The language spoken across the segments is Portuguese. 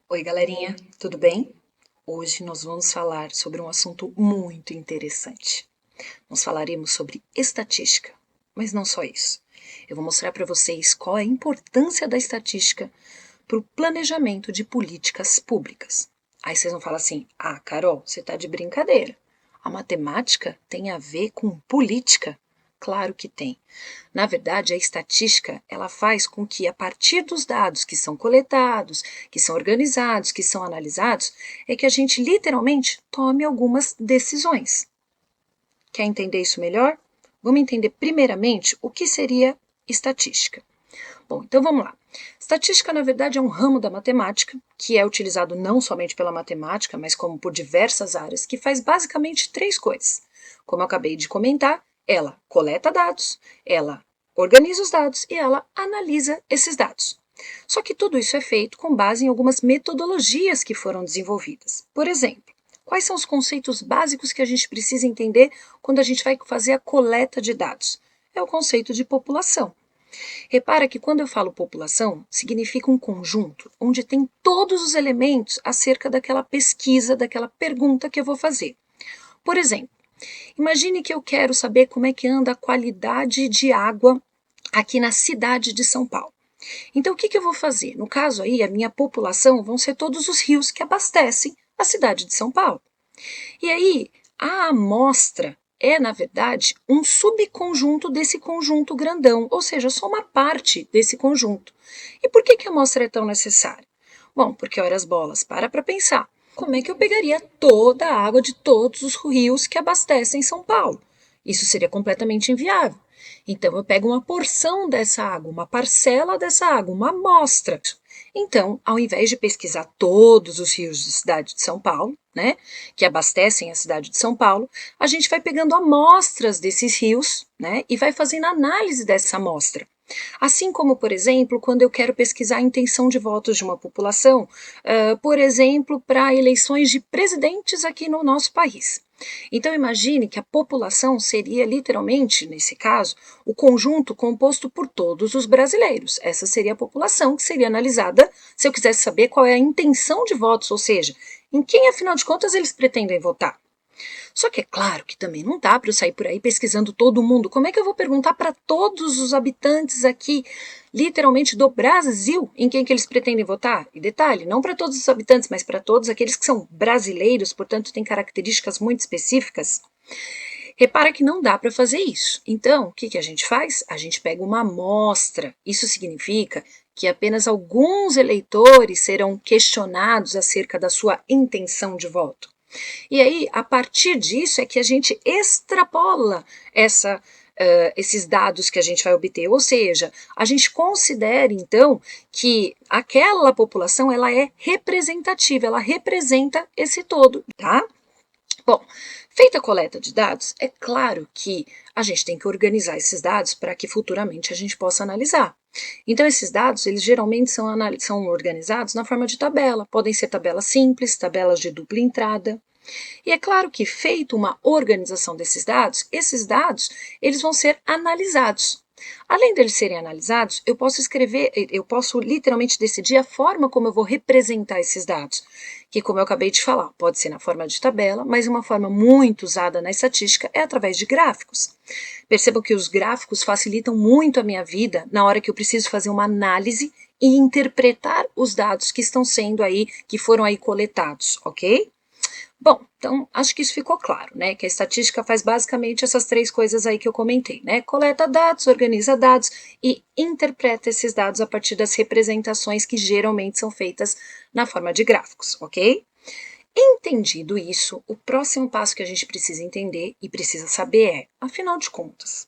Oi, galerinha, tudo bem? Hoje nós vamos falar sobre um assunto muito interessante. Nós falaremos sobre estatística, mas não só isso. Eu vou mostrar para vocês qual é a importância da estatística para o planejamento de políticas públicas. Aí vocês vão falar assim: ah, Carol, você está de brincadeira. A matemática tem a ver com política? Claro que tem. Na verdade, a estatística, ela faz com que a partir dos dados que são coletados, que são organizados, que são analisados, é que a gente literalmente tome algumas decisões. Quer entender isso melhor? Vamos entender primeiramente o que seria estatística. Bom, então vamos lá. Estatística, na verdade, é um ramo da matemática que é utilizado não somente pela matemática, mas como por diversas áreas, que faz basicamente três coisas. Como eu acabei de comentar, ela coleta dados, ela organiza os dados e ela analisa esses dados. Só que tudo isso é feito com base em algumas metodologias que foram desenvolvidas. Por exemplo, quais são os conceitos básicos que a gente precisa entender quando a gente vai fazer a coleta de dados? É o conceito de população. Repara que quando eu falo população, significa um conjunto onde tem todos os elementos acerca daquela pesquisa, daquela pergunta que eu vou fazer. Por exemplo, imagine que eu quero saber como é que anda a qualidade de água aqui na cidade de São Paulo. Então, o que eu vou fazer? No caso aí, a minha população vão ser todos os rios que abastecem a cidade de São Paulo. E aí, a amostra é, na verdade, um subconjunto desse conjunto grandão, ou seja, só uma parte desse conjunto. E por que a amostra é tão necessária? Bom, porque, ora as bolas, para pensar. Como é que eu pegaria toda a água de todos os rios que abastecem São Paulo? Isso seria completamente inviável. Então, eu pego uma porção dessa água, uma parcela dessa água, uma amostra. Então, ao invés de pesquisar todos os rios da cidade de São Paulo, né, que abastecem a cidade de São Paulo, a gente vai pegando amostras desses rios, né, e vai fazendo análise dessa amostra. Assim como, por exemplo, quando eu quero pesquisar a intenção de votos de uma população, por exemplo, para eleições de presidentes aqui no nosso país. Então, imagine que a população seria literalmente, nesse caso, o conjunto composto por todos os brasileiros. Essa seria a população que seria analisada se eu quisesse saber qual é a intenção de votos, ou seja, em quem, afinal de contas, eles pretendem votar. Só que é claro que também não dá para eu sair por aí pesquisando todo mundo. Como é que eu vou perguntar para todos os habitantes aqui, literalmente do Brasil, em quem que eles pretendem votar? E detalhe, não para todos os habitantes, mas para todos aqueles que são brasileiros, portanto têm características muito específicas. Repara que não dá para fazer isso. Então, o que a gente faz? A gente pega uma amostra. Isso significa que apenas alguns eleitores serão questionados acerca da sua intenção de voto. E aí, a partir disso, é que a gente extrapola esses dados que a gente vai obter, ou seja, a gente considera então que aquela população ela é representativa, ela representa esse todo, tá? Bom, feita a coleta de dados, é claro que a gente tem que organizar esses dados para que futuramente a gente possa analisar. Então, esses dados, eles geralmente são organizados na forma de tabela. Podem ser tabelas simples, tabelas de dupla entrada. E é claro que, feito uma organização desses dados, esses dados eles vão ser analisados. Além deles serem analisados, eu posso literalmente decidir a forma como eu vou representar esses dados, que, como eu acabei de falar, pode ser na forma de tabela, mas uma forma muito usada na estatística é através de gráficos. Percebam que os gráficos facilitam muito a minha vida na hora que eu preciso fazer uma análise e interpretar os dados que estão sendo aí, que foram aí coletados, ok? Bom, então acho que isso ficou claro, né? Que a estatística faz basicamente essas três coisas aí que eu comentei, né? Coleta dados, organiza dados e interpreta esses dados a partir das representações que geralmente são feitas na forma de gráficos, ok? Entendido isso, o próximo passo que a gente precisa entender e precisa saber é, afinal de contas,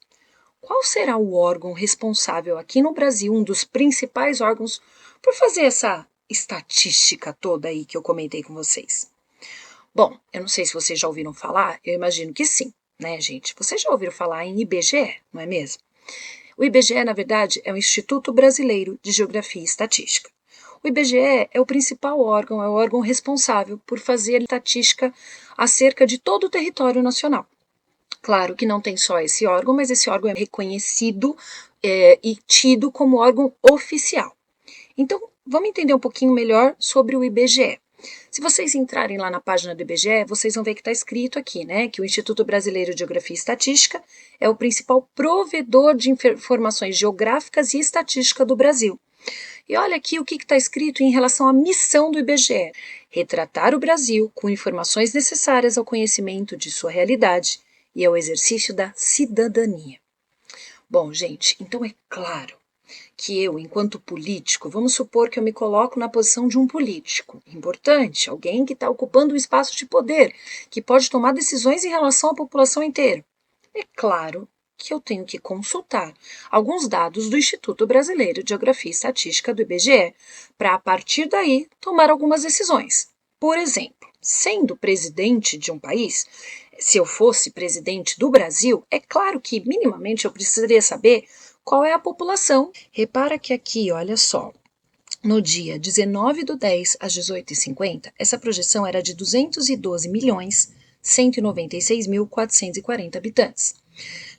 qual será o órgão responsável aqui no Brasil, um dos principais órgãos, por fazer essa estatística toda aí que eu comentei com vocês? Bom, eu não sei se vocês já ouviram falar, eu imagino que sim, né, gente? Vocês já ouviram falar em IBGE, não é mesmo? O IBGE, na verdade, é o Instituto Brasileiro de Geografia e Estatística. O IBGE é o principal órgão, é o órgão responsável por fazer estatística acerca de todo o território nacional. Claro que não tem só esse órgão, mas esse órgão é reconhecido e tido como órgão oficial. Então, vamos entender um pouquinho melhor sobre o IBGE. Se vocês entrarem lá na página do IBGE, vocês vão ver que está escrito aqui, né, que o Instituto Brasileiro de Geografia e Estatística é o principal provedor de informações geográficas e estatística do Brasil. E olha aqui o que está escrito em relação à missão do IBGE: retratar o Brasil com informações necessárias ao conhecimento de sua realidade e ao exercício da cidadania. Bom, gente, então é claro que eu, enquanto político, vamos supor que eu me coloco na posição de um político importante, alguém que está ocupando um espaço de poder, que pode tomar decisões em relação à população inteira. É claro que eu tenho que consultar alguns dados do Instituto Brasileiro de Geografia e Estatística, do IBGE, para, a partir daí, tomar algumas decisões. Por exemplo, sendo presidente de um país, se eu fosse presidente do Brasil, é claro que minimamente eu precisaria saber qual é a população. Repara que aqui, olha só, no dia 19/10 às 18h50, essa projeção era de 212.196.440 habitantes.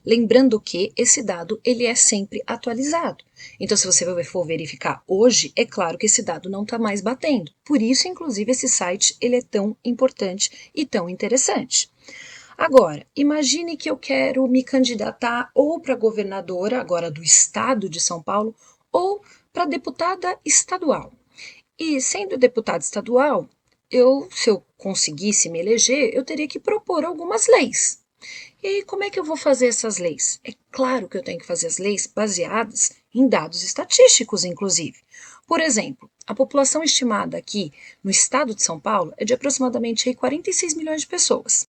Lembrando que esse dado ele é sempre atualizado. Então, se você for verificar hoje, é claro que esse dado não está mais batendo. Por isso, inclusive, esse site ele é tão importante e tão interessante. Agora, imagine que eu quero me candidatar ou para governadora, agora do estado de São Paulo, ou para deputada estadual. E sendo deputada estadual, se eu conseguisse me eleger, eu teria que propor algumas leis. E aí, como é que eu vou fazer essas leis? É claro que eu tenho que fazer as leis baseadas em dados estatísticos, inclusive. Por exemplo, a população estimada aqui no estado de São Paulo é de aproximadamente 46 milhões de pessoas.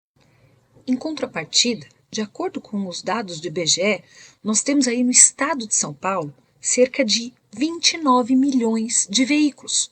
Em contrapartida, de acordo com os dados do IBGE, nós temos aí no estado de São Paulo cerca de 29 milhões de veículos.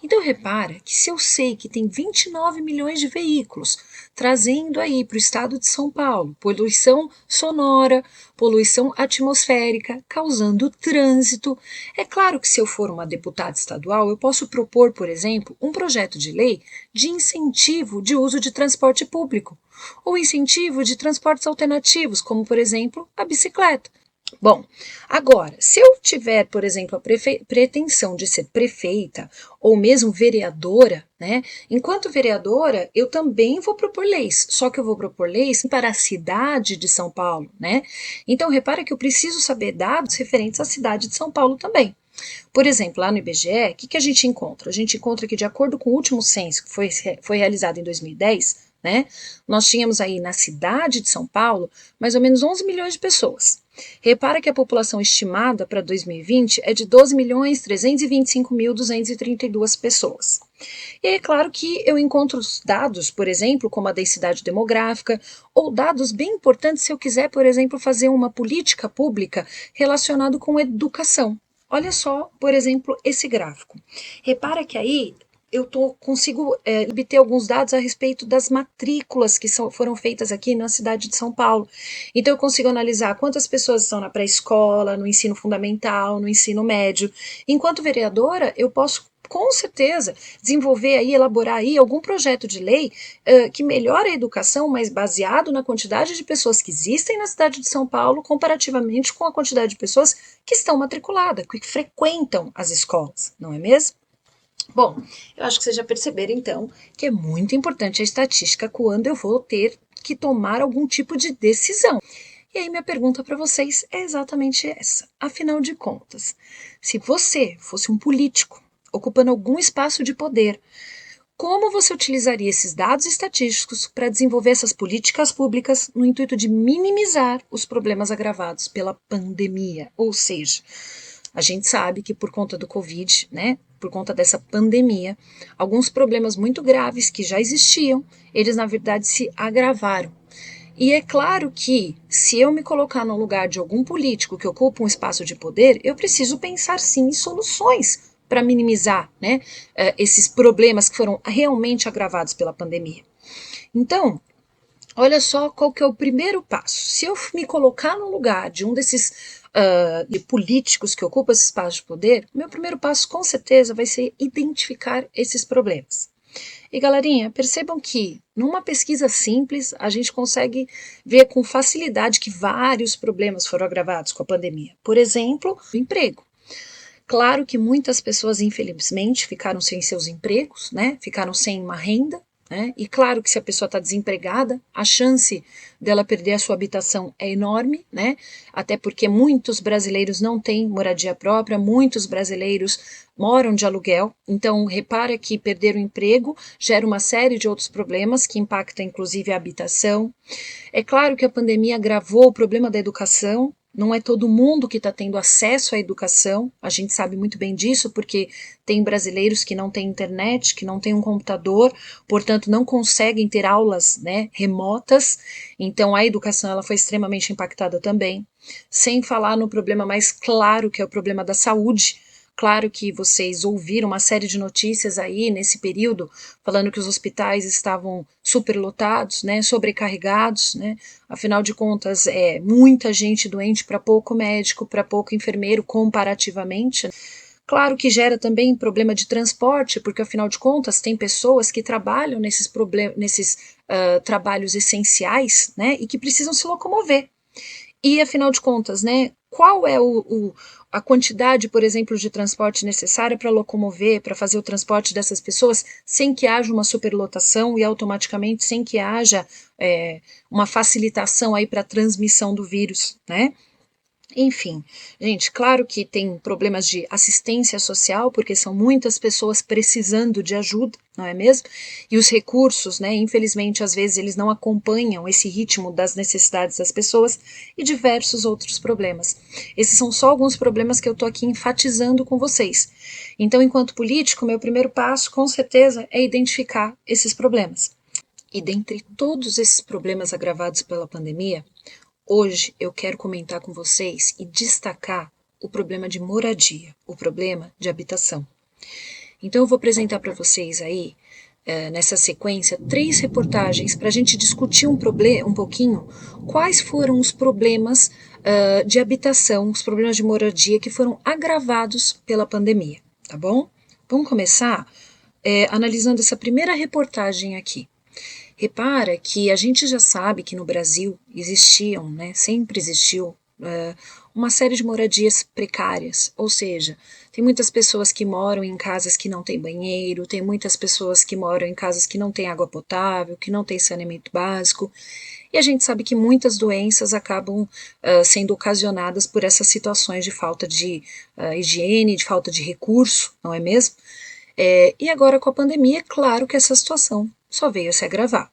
Então repara que se eu sei que tem 29 milhões de veículos trazendo aí para o estado de São Paulo poluição sonora, poluição atmosférica, causando trânsito, é claro que se eu for uma deputada estadual eu posso propor, por exemplo, um projeto de lei de incentivo de uso de transporte público ou incentivo de transportes alternativos, como por exemplo a bicicleta. Bom, agora, se eu tiver, por exemplo, a pretensão de ser prefeita ou mesmo vereadora, né? Enquanto vereadora, eu também vou propor leis, só que eu vou propor leis para a cidade de São Paulo, né? Então, repara que eu preciso saber dados referentes à cidade de São Paulo também. Por exemplo, lá no IBGE, o que a gente encontra? A gente encontra que, de acordo com o último censo, que foi realizado em 2010, né? Nós tínhamos aí na cidade de São Paulo mais ou menos 11 milhões de pessoas. Repara que a população estimada para 2020 é de 12.325.232 pessoas. E é claro que eu encontro os dados, por exemplo, como a densidade demográfica, ou dados bem importantes se eu quiser, por exemplo, fazer uma política pública relacionada com educação. Olha só, por exemplo, esse gráfico. Repara que aí eu consigo obter alguns dados a respeito das matrículas que foram feitas aqui na cidade de São Paulo. Então, eu consigo analisar quantas pessoas estão na pré-escola, no ensino fundamental, no ensino médio. Enquanto vereadora, eu posso com certeza desenvolver aí, elaborar aí algum projeto de lei que melhore a educação, mas baseado na quantidade de pessoas que existem na cidade de São Paulo, comparativamente com a quantidade de pessoas que estão matriculadas, que frequentam as escolas, não é mesmo? Bom, eu acho que vocês já perceberam então que é muito importante a estatística quando eu vou ter que tomar algum tipo de decisão. E aí minha pergunta para vocês é exatamente essa. Afinal de contas, se você fosse um político ocupando algum espaço de poder, como você utilizaria esses dados estatísticos para desenvolver essas políticas públicas no intuito de minimizar os problemas agravados pela pandemia? Ou seja, a gente sabe que por conta do Covid, né, por conta dessa pandemia, alguns problemas muito graves que já existiam, eles na verdade se agravaram. E é claro que, se eu me colocar no lugar de algum político que ocupa um espaço de poder, eu preciso pensar sim em soluções para minimizar, né, esses problemas que foram realmente agravados pela pandemia. Então, olha só qual que é o primeiro passo. Se eu me colocar no lugar de um desses de políticos que ocupam esse espaço de poder, meu primeiro passo com certeza vai ser identificar esses problemas. E galerinha, percebam que numa pesquisa simples a gente consegue ver com facilidade que vários problemas foram agravados com a pandemia. Por exemplo, o emprego. Claro que muitas pessoas, infelizmente, ficaram sem seus empregos, né? Ficaram sem uma renda, né? E claro que se a pessoa está desempregada, a chance dela perder a sua habitação é enorme, né? Até porque muitos brasileiros não têm moradia própria, muitos brasileiros moram de aluguel. Então, repara que perder o emprego gera uma série de outros problemas que impactam inclusive a habitação. É claro que a pandemia agravou o problema da educação. Não é todo mundo que está tendo acesso à educação, a gente sabe muito bem disso, porque tem brasileiros que não têm internet, que não têm um computador, portanto não conseguem ter aulas, né, remotas, então a educação ela foi extremamente impactada também, sem falar no problema mais claro, que é o problema da saúde. Claro que vocês ouviram uma série de notícias aí nesse período, falando que os hospitais estavam superlotados, né, sobrecarregados, né, afinal de contas é muita gente doente para pouco médico, para pouco enfermeiro comparativamente. Claro que gera também problema de transporte, porque afinal de contas tem pessoas que trabalham nesses trabalhos essenciais, né, e que precisam se locomover. E, afinal de contas, né, qual é a quantidade, por exemplo, de transporte necessária para locomover, para fazer o transporte dessas pessoas, sem que haja uma superlotação e automaticamente sem que haja uma facilitação aí para a transmissão do vírus, né? Enfim, gente, claro que tem problemas de assistência social, porque são muitas pessoas precisando de ajuda, não é mesmo? E os recursos, né, infelizmente, às vezes eles não acompanham esse ritmo das necessidades das pessoas e diversos outros problemas. Esses são só alguns problemas que eu estou aqui enfatizando com vocês. Então, enquanto político, meu primeiro passo, com certeza, é identificar esses problemas. E dentre todos esses problemas agravados pela pandemia, hoje eu quero comentar com vocês e destacar o problema de moradia, o problema de habitação. Então eu vou apresentar para vocês aí, nessa sequência, 3 reportagens para a gente discutir um pouquinho quais foram os problemas de habitação, os problemas de moradia que foram agravados pela pandemia, tá bom? Vamos começar analisando essa primeira reportagem aqui. Repara que a gente já sabe que no Brasil existiam, né, sempre existiu, uma série de moradias precárias, ou seja, tem muitas pessoas que moram em casas que não têm banheiro, tem muitas pessoas que moram em casas que não têm água potável, que não têm saneamento básico, e a gente sabe que muitas doenças acabam sendo ocasionadas por essas situações de falta de higiene, de falta de recurso, não é mesmo? E agora com a pandemia, é claro que essa situação só veio a se agravar.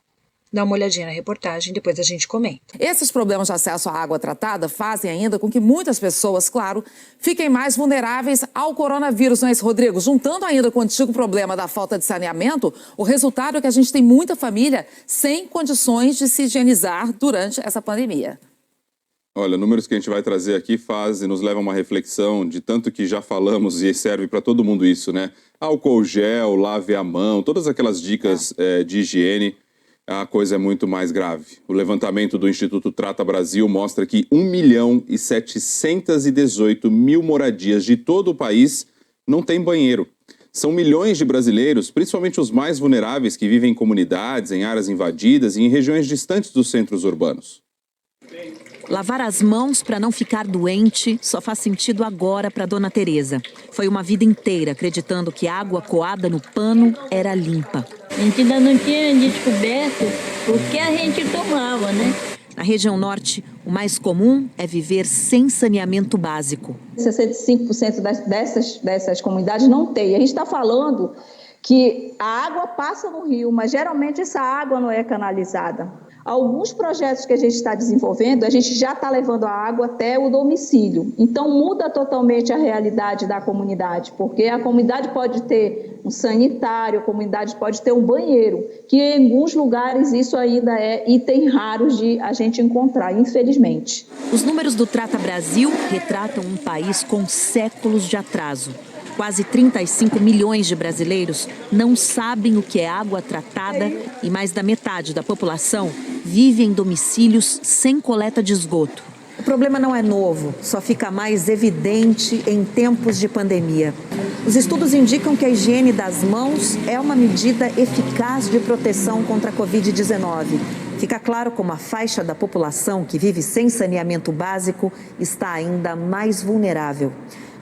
Dá uma olhadinha na reportagem, depois a gente comenta. Esses problemas de acesso à água tratada fazem ainda com que muitas pessoas, claro, fiquem mais vulneráveis ao coronavírus, não é isso, Rodrigo? Juntando ainda com o antigo problema da falta de saneamento, o resultado é que a gente tem muita família sem condições de se higienizar durante essa pandemia. Olha, números que a gente vai trazer aqui nos levam a uma reflexão de tanto que já falamos e serve para todo mundo isso, né? Álcool gel, lave a mão, todas aquelas dicas de higiene, a coisa é muito mais grave. O levantamento do Instituto Trata Brasil mostra que 1.718.000 moradias de todo o país não têm banheiro. São milhões de brasileiros, principalmente os mais vulneráveis, que vivem em comunidades, em áreas invadidas e em regiões distantes dos centros urbanos. Lavar as mãos para não ficar doente só faz sentido agora para Dona Teresa. Foi uma vida inteira acreditando que a água coada no pano era limpa. A gente ainda não tinha descoberto o que a gente tomava, né? Na região norte, o mais comum é viver sem saneamento básico. 65% dessas comunidades não tem. A gente está falando que a água passa no rio, mas geralmente essa água não é canalizada. Alguns projetos que a gente está desenvolvendo, a gente já está levando a água até o domicílio. Então, muda totalmente a realidade da comunidade, porque a comunidade pode ter um sanitário, a comunidade pode ter um banheiro, que em alguns lugares isso ainda é item raro de a gente encontrar, infelizmente. Os números do Trata Brasil retratam um país com séculos de atraso. Quase 35 milhões de brasileiros não sabem o que é água tratada e mais da metade da população vive em domicílios sem coleta de esgoto. O problema não é novo, só fica mais evidente em tempos de pandemia. Os estudos indicam que a higiene das mãos é uma medida eficaz de proteção contra a Covid-19. Fica claro como a faixa da população que vive sem saneamento básico está ainda mais vulnerável.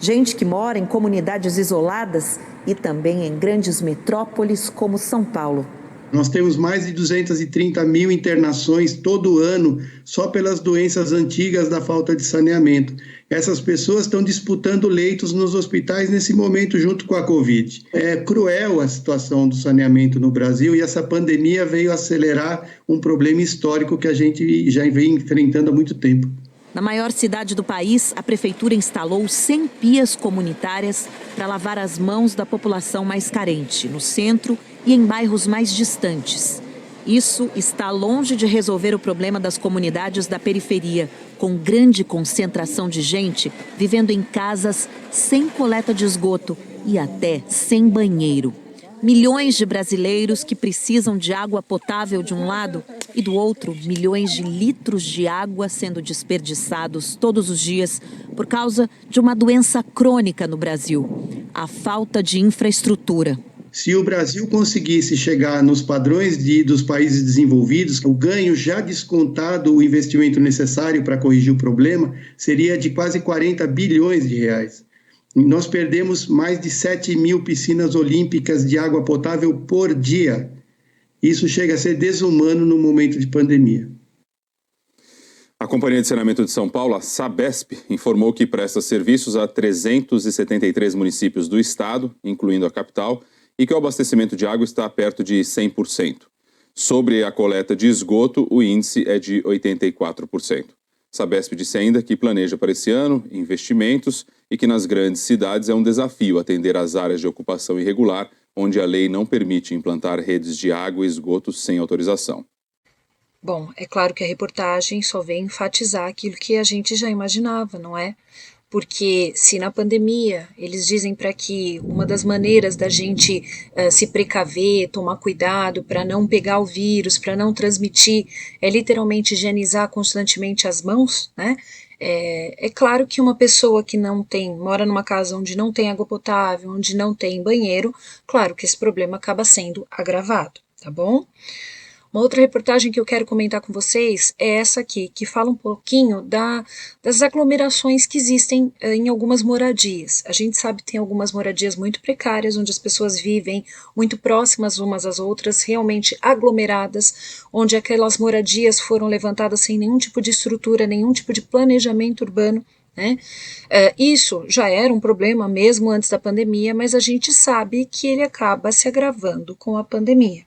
Gente que mora em comunidades isoladas e também em grandes metrópoles como São Paulo. Nós temos mais de 230 mil internações todo ano só pelas doenças antigas da falta de saneamento. Essas pessoas estão disputando leitos nos hospitais nesse momento junto com a Covid. É cruel a situação do saneamento no Brasil e essa pandemia veio acelerar um problema histórico que a gente já vem enfrentando há muito tempo. Na maior cidade do país, a prefeitura instalou 100 pias comunitárias para lavar as mãos da população mais carente, no centro e em bairros mais distantes. Isso está longe de resolver o problema das comunidades da periferia, com grande concentração de gente vivendo em casas sem coleta de esgoto e até sem banheiro. Milhões de brasileiros que precisam de água potável de um lado e do outro, milhões de litros de água sendo desperdiçados todos os dias por causa de uma doença crônica no Brasil, a falta de infraestrutura. Se o Brasil conseguisse chegar nos padrões dos países desenvolvidos, o ganho já descontado o investimento necessário para corrigir o problema seria de quase 40 bilhões de reais. Nós perdemos mais de 7 mil piscinas olímpicas de água potável por dia. Isso chega a ser desumano no momento de pandemia. A Companhia de Saneamento de São Paulo, a Sabesp, informou que presta serviços a 373 municípios do estado, incluindo a capital, e que o abastecimento de água está perto de 100%. Sobre a coleta de esgoto, o índice é de 84%. Sabesp disse ainda que planeja para esse ano investimentos e que nas grandes cidades é um desafio atender às áreas de ocupação irregular, onde a lei não permite implantar redes de água e esgoto sem autorização. Bom, é claro que a reportagem só vem enfatizar aquilo que a gente já imaginava, não é? Porque se na pandemia eles dizem para que uma das maneiras da gente se precaver, tomar cuidado para não pegar o vírus, para não transmitir, é literalmente higienizar constantemente as mãos, né? É claro que uma pessoa que mora numa casa onde não tem água potável, onde não tem banheiro, claro que esse problema acaba sendo agravado, tá bom? Uma outra reportagem que eu quero comentar com vocês é essa aqui, que fala um pouquinho das aglomerações que existem em algumas moradias. A gente sabe que tem algumas moradias muito precárias, onde as pessoas vivem muito próximas umas às outras, realmente aglomeradas, onde aquelas moradias foram levantadas sem nenhum tipo de estrutura, nenhum tipo de planejamento urbano, né? Isso já era um problema mesmo antes da pandemia, mas a gente sabe que ele acaba se agravando com a pandemia.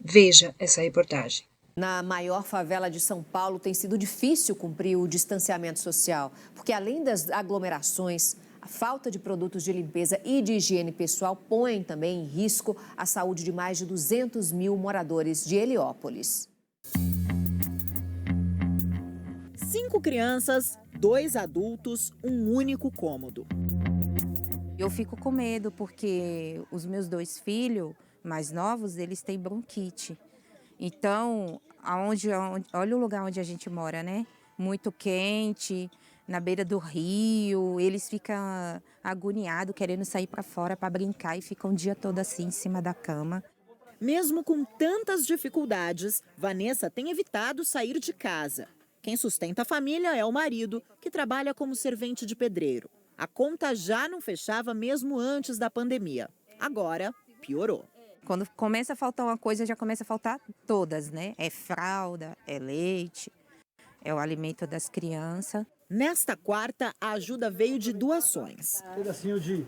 Veja essa reportagem. Na maior favela de São Paulo tem sido difícil cumprir o distanciamento social, porque além das aglomerações, a falta de produtos de limpeza e de higiene pessoal põe também em risco a saúde de mais de 200 mil moradores de Heliópolis. 5 crianças, 2 adultos, um único cômodo. Eu fico com medo porque os meus 2 filhos mais novos, eles têm bronquite. Então, olha o lugar onde a gente mora, né? Muito quente, na beira do rio, eles ficam agoniados, querendo sair para fora para brincar e ficam o dia todo assim, em cima da cama. Mesmo com tantas dificuldades, Vanessa tem evitado sair de casa. Quem sustenta a família é o marido, que trabalha como servente de pedreiro. A conta já não fechava mesmo antes da pandemia. Agora, piorou. Quando começa a faltar uma coisa, já começa a faltar todas, né? É fralda, é leite, é o alimento das crianças. Nesta quarta, a ajuda veio de doações. Um pedacinho de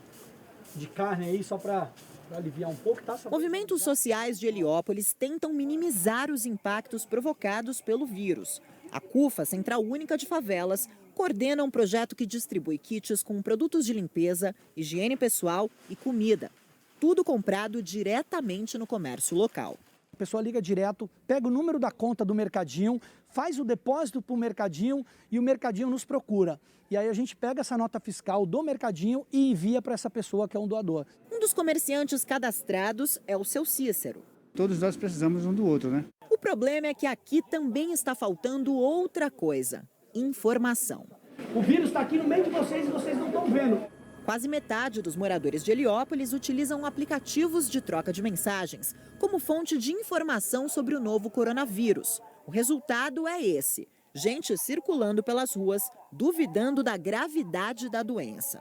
carne aí, só para aliviar um pouco, tá? Movimentos sociais de Heliópolis tentam minimizar os impactos provocados pelo vírus. A CUFA, Central Única de Favelas, coordena um projeto que distribui kits com produtos de limpeza, higiene pessoal e comida. Tudo comprado diretamente no comércio local. A pessoa liga direto, pega o número da conta do mercadinho, faz o depósito para o mercadinho e o mercadinho nos procura. E aí a gente pega essa nota fiscal do mercadinho e envia para essa pessoa que é um doador. Um dos comerciantes cadastrados é o seu Cícero. Todos nós precisamos um do outro, né? O problema é que aqui também está faltando outra coisa: informação. O vírus está aqui no meio de vocês e vocês não estão vendo. Quase metade dos moradores de Heliópolis utilizam aplicativos de troca de mensagens como fonte de informação sobre o novo coronavírus. O resultado é esse: gente circulando pelas ruas, duvidando da gravidade da doença.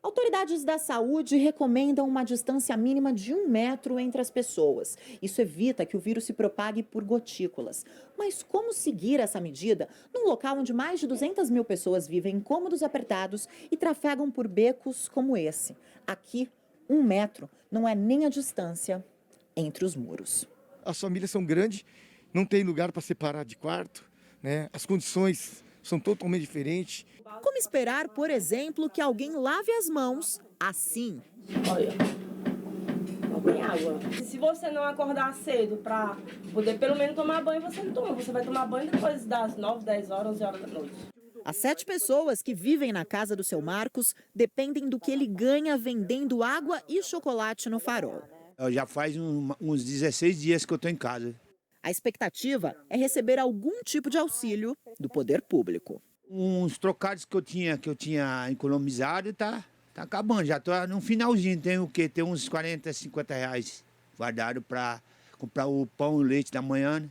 Autoridades da saúde recomendam uma distância mínima de 1 metro entre as pessoas. Isso evita que o vírus se propague por gotículas. Mas como seguir essa medida num local onde mais de 200 mil pessoas vivem em cômodos apertados e trafegam por becos como esse? Aqui, 1 metro não é nem a distância entre os muros. As famílias são grandes, não tem lugar para separar de quarto, né? As condições são totalmente diferentes. Como esperar, por exemplo, que alguém lave as mãos assim? Olha, não tem água. Se você não acordar cedo para poder pelo menos tomar banho, você não toma. Você vai tomar banho depois das 9, 10 horas, 11 horas da noite. As 7 pessoas que vivem na casa do seu Marcos dependem do que ele ganha vendendo água e chocolate no Farol. Já faz uns 16 dias que eu estou em casa. A expectativa é receber algum tipo de auxílio do poder público. Uns trocados que eu tinha economizado tá acabando. Já estou no finalzinho. Tem o quê? Tem uns 40, 50 reais guardado para comprar o pão e o leite da manhã, né?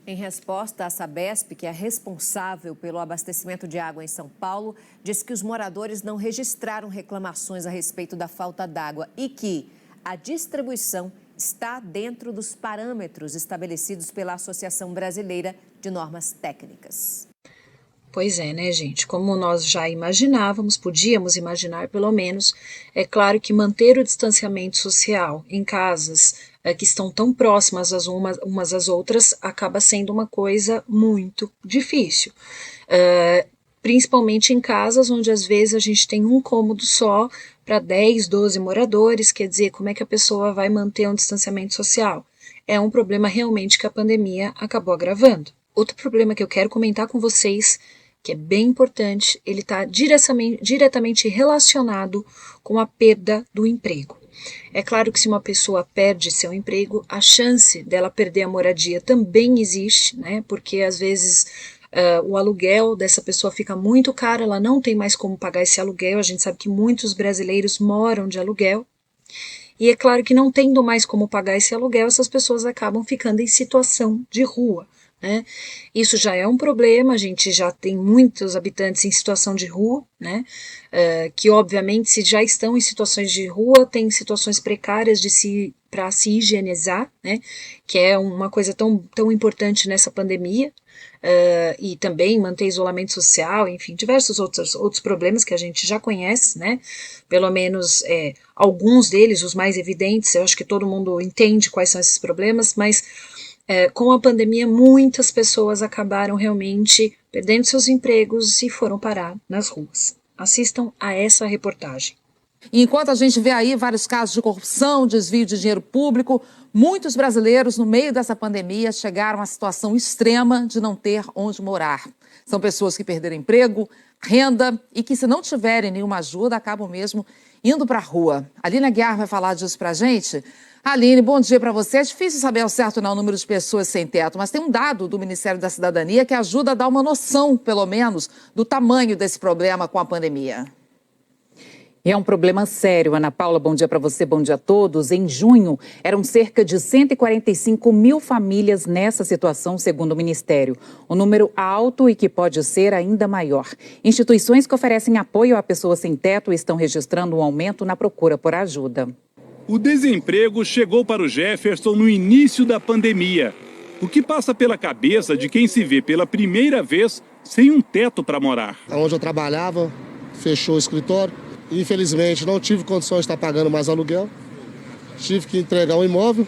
Em resposta, a Sabesp, que é responsável pelo abastecimento de água em São Paulo, disse que os moradores não registraram reclamações a respeito da falta d'água e que a distribuição está dentro dos parâmetros estabelecidos pela Associação Brasileira de Normas Técnicas. Pois é, né, gente? Como nós já imaginávamos, podíamos imaginar pelo menos, é claro que manter o distanciamento social em casas que estão tão próximas umas às outras acaba sendo uma coisa muito difícil. Principalmente em casas onde às vezes a gente tem um cômodo só para 10, 12 moradores, quer dizer, como é que a pessoa vai manter um distanciamento social? É um problema realmente que a pandemia acabou agravando. Outro problema que eu quero comentar com vocês, que é bem importante, ele está diretamente relacionado com a perda do emprego. É claro que se uma pessoa perde seu emprego, a chance dela perder a moradia também existe, né? Porque às vezes o aluguel dessa pessoa fica muito caro, ela não tem mais como pagar esse aluguel. A gente sabe que muitos brasileiros moram de aluguel. E é claro que não tendo mais como pagar esse aluguel, essas pessoas acabam ficando em situação de rua, né? Isso já é um problema, a gente já tem muitos habitantes em situação de rua, né? Que obviamente se já estão em situações de rua, tem situações precárias para se higienizar, né? Que é uma coisa tão importante nessa pandemia. E também manter isolamento social, enfim, diversos outros problemas que a gente já conhece, né? Pelo menos alguns deles, os mais evidentes, eu acho que todo mundo entende quais são esses problemas, mas com a pandemia muitas pessoas acabaram realmente perdendo seus empregos e foram parar nas ruas. Assistam a essa reportagem. Enquanto a gente vê aí vários casos de corrupção, desvio de dinheiro público, muitos brasileiros, no meio dessa pandemia, chegaram à situação extrema de não ter onde morar. São pessoas que perderam emprego, renda e que, se não tiverem nenhuma ajuda, acabam mesmo indo para a rua. A Aline Aguiar vai falar disso para a gente. Aline, bom dia para você. É difícil saber ao certo o número de pessoas sem teto, mas tem um dado do Ministério da Cidadania que ajuda a dar uma noção, pelo menos, do tamanho desse problema com a pandemia. É um problema sério, Ana Paula. Bom dia para você, bom dia a todos. Em junho, eram cerca de 145 mil famílias nessa situação, segundo o Ministério. Um número alto e que pode ser ainda maior. Instituições que oferecem apoio a pessoas sem teto estão registrando um aumento na procura por ajuda. O desemprego chegou para o Jefferson no início da pandemia. O que passa pela cabeça de quem se vê pela primeira vez sem um teto para morar? Onde eu trabalhava, fechou o escritório. Infelizmente, não tive condições de estar pagando mais aluguel. Tive que entregar um imóvel.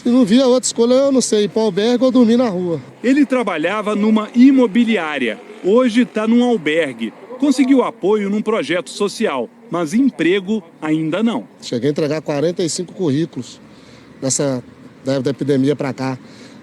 Se não via outra escolha, eu não sei, ir para o albergue ou dormir na rua. Ele trabalhava numa imobiliária. Hoje está num albergue. Conseguiu apoio num projeto social, mas emprego ainda não. Cheguei a entregar 45 currículos da epidemia para cá.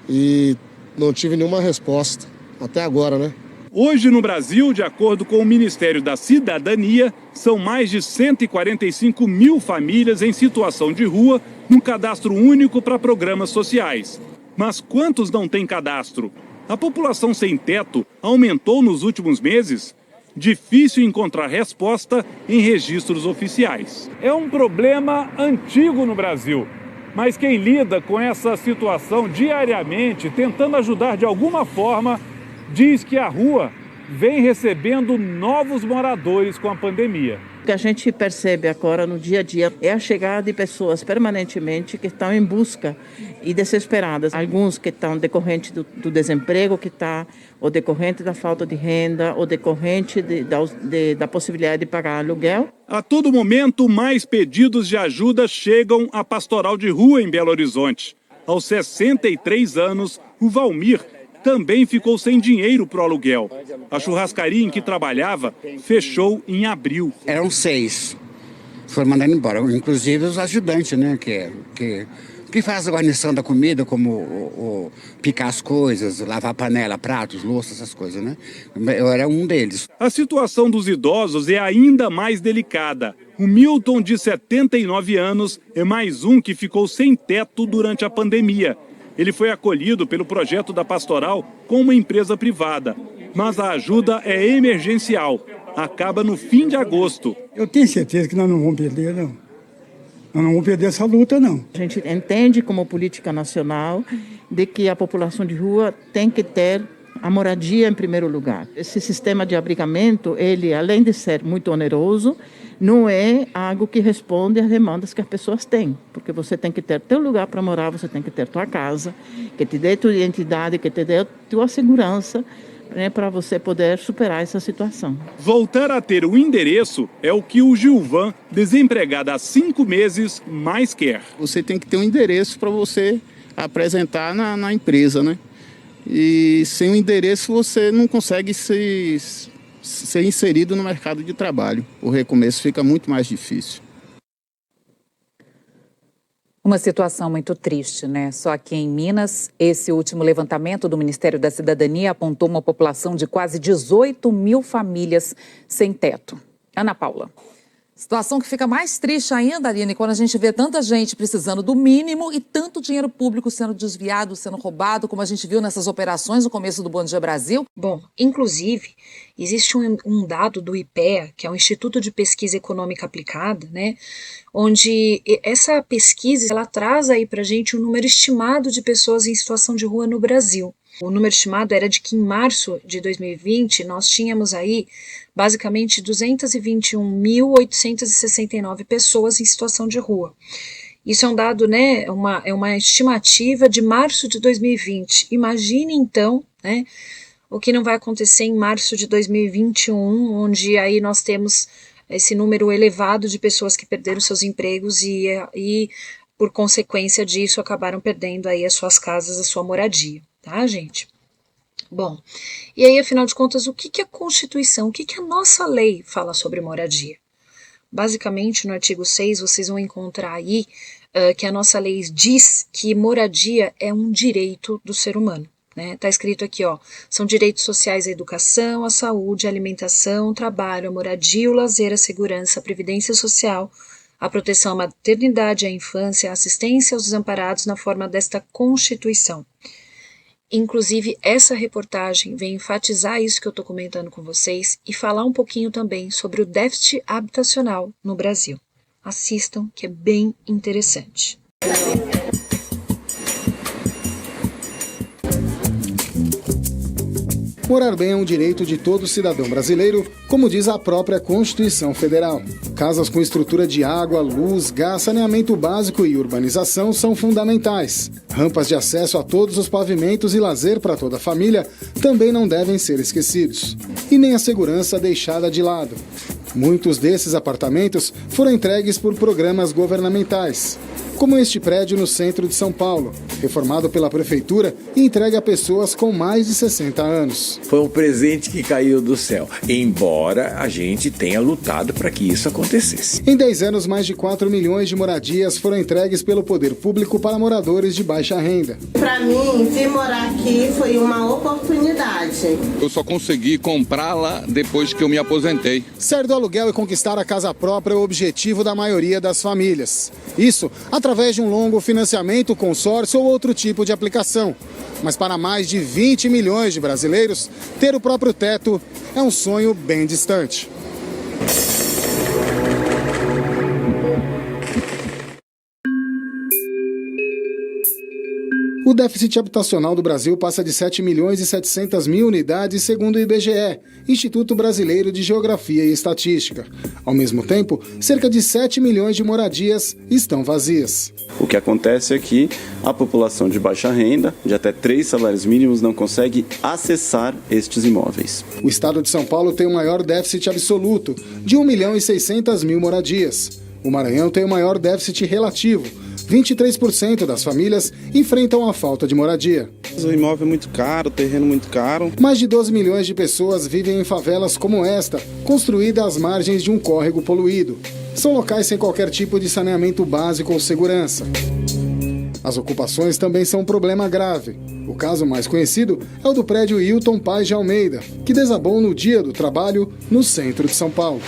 E não tive nenhuma resposta. Até agora, né? Hoje, no Brasil, de acordo com o Ministério da Cidadania, são mais de 145 mil famílias em situação de rua no cadastro único para programas sociais. Mas quantos não têm cadastro? A população sem teto aumentou nos últimos meses? Difícil encontrar resposta em registros oficiais. É um problema antigo no Brasil, mas quem lida com essa situação diariamente, tentando ajudar de alguma forma, diz que a rua vem recebendo novos moradores com a pandemia. O que a gente percebe agora no dia a dia é a chegada de pessoas permanentemente que estão em busca e desesperadas. Alguns que estão decorrente do desemprego, que está ou decorrente da falta de renda, ou decorrente da possibilidade de pagar aluguel. A todo momento, mais pedidos de ajuda chegam à Pastoral de Rua em Belo Horizonte. Aos 63 anos, o Valmir também ficou sem dinheiro para o aluguel. A churrascaria em que trabalhava fechou em abril. Eram 6. Foram mandados embora, inclusive os ajudantes, né? Que faz a guarnição da comida, como picar as coisas, lavar panela, pratos, louça, essas coisas, né? Eu era um deles. A situação dos idosos é ainda mais delicada. O Milton, de 79 anos, é mais um que ficou sem teto durante a pandemia. Ele foi acolhido pelo projeto da Pastoral com uma empresa privada. Mas a ajuda é emergencial. Acaba no fim de agosto. Eu tenho certeza que nós não vamos perder, não. Nós não vamos perder essa luta, não. A gente entende como política nacional de que a população de rua tem que ter a moradia em primeiro lugar. Esse sistema de abrigamento, ele, além de ser muito oneroso, não é algo que responde às demandas que as pessoas têm. Porque você tem que ter teu lugar para morar, você tem que ter tua casa, que te dê tua identidade, que te dê tua segurança, né, para você poder superar essa situação. Voltar a ter o endereço é o que o Gilvan, desempregado há 5 meses, mais quer. Você tem que ter um endereço para você apresentar na empresa, né? E sem o endereço você não consegue ser inserido no mercado de trabalho. O recomeço fica muito mais difícil. Uma situação muito triste, né? Só aqui em Minas, esse último levantamento do Ministério da Cidadania apontou uma população de quase 18 mil famílias sem teto. Ana Paula. Situação que fica mais triste ainda, Aline, quando a gente vê tanta gente precisando do mínimo e tanto dinheiro público sendo desviado, sendo roubado, como a gente viu nessas operações no começo do Bom Dia Brasil. Bom, inclusive, existe um dado do IPEA, que é o Instituto de Pesquisa Econômica Aplicada, né, onde essa pesquisa ela traz aí pra gente o número estimado de pessoas em situação de rua no Brasil. O número estimado era de que em março de 2020 nós tínhamos aí basicamente 221.869 pessoas em situação de rua. Isso é um dado, né, é uma estimativa de março de 2020. Imagine então, né, o que não vai acontecer em março de 2021, onde aí nós temos esse número elevado de pessoas que perderam seus empregos e por consequência disso acabaram perdendo aí as suas casas, a sua moradia. Tá, gente? Bom, e aí, afinal de contas, o que a Constituição, o que a nossa lei fala sobre moradia? Basicamente, no artigo 6, vocês vão encontrar aí que a nossa lei diz que moradia é um direito do ser humano, né? Tá escrito aqui, ó, são direitos sociais à educação, à saúde, à alimentação, ao trabalho, à moradia, ao lazer, à segurança, à previdência social, à proteção à maternidade, à infância, à assistência aos desamparados na forma desta Constituição. Inclusive, essa reportagem vem enfatizar isso que eu estou comentando com vocês e falar um pouquinho também sobre o déficit habitacional no Brasil. Assistam, que é bem interessante. Morar bem é um direito de todo cidadão brasileiro, como diz a própria Constituição Federal. Casas com estrutura de água, luz, gás, saneamento básico e urbanização são fundamentais. Rampas de acesso a todos os pavimentos e lazer para toda a família também não devem ser esquecidos. E nem a segurança deixada de lado. Muitos desses apartamentos foram entregues por programas governamentais, como este prédio no centro de São Paulo, reformado pela prefeitura e entregue a pessoas com mais de 60 anos. Foi um presente que caiu do céu, embora a gente tenha lutado para que isso acontecesse. Em 10 anos, mais de 4 milhões de moradias foram entregues pelo poder público para moradores de baixa renda. Para mim, vir morar aqui foi uma oportunidade. Eu só consegui comprá-la depois que eu me aposentei. Sair do aluguel e conquistar a casa própria é o objetivo da maioria das famílias. Isso através de um longo financiamento, consórcio ou outro tipo de aplicação. Mas para mais de 20 milhões de brasileiros, ter o próprio teto é um sonho bem distante. O déficit habitacional do Brasil passa de 7 milhões e 700 mil unidades, segundo o IBGE, Instituto Brasileiro de Geografia e Estatística. Ao mesmo tempo, cerca de 7 milhões de moradias estão vazias. O que acontece é que a população de baixa renda, de até 3 salários mínimos, não consegue acessar estes imóveis. O estado de São Paulo tem o maior déficit absoluto, de 1 milhão e 600 mil moradias. O Maranhão tem o maior déficit relativo. 23% das famílias enfrentam a falta de moradia. O imóvel é muito caro, o terreno muito caro. Mais de 12 milhões de pessoas vivem em favelas como esta, construída às margens de um córrego poluído. São locais sem qualquer tipo de saneamento básico ou segurança. As ocupações também são um problema grave. O caso mais conhecido é o do prédio Hilton Paz de Almeida, que desabou no Dia do Trabalho, no centro de São Paulo.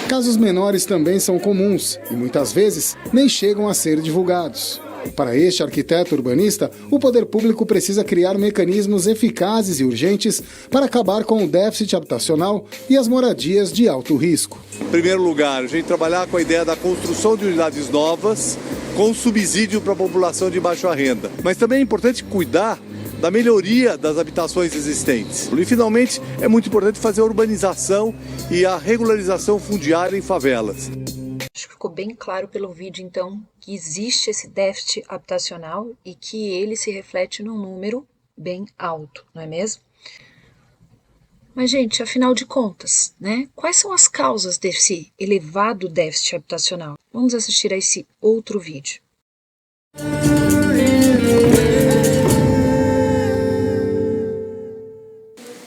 Casos menores também são comuns e muitas vezes nem chegam a ser divulgados. Para este arquiteto urbanista, o poder público precisa criar mecanismos eficazes e urgentes para acabar com o déficit habitacional e as moradias de alto risco. Em primeiro lugar, a gente trabalhar com a ideia da construção de unidades novas com subsídio para a população de baixa renda. Mas também é importante cuidar da melhoria das habitações existentes. E, finalmente, é muito importante fazer a urbanização e a regularização fundiária em favelas. Acho que ficou bem claro pelo vídeo, então, que existe esse déficit habitacional e que ele se reflete num número bem alto, não é mesmo? Mas, gente, afinal de contas, né? Quais são as causas desse elevado déficit habitacional? Vamos assistir a esse outro vídeo.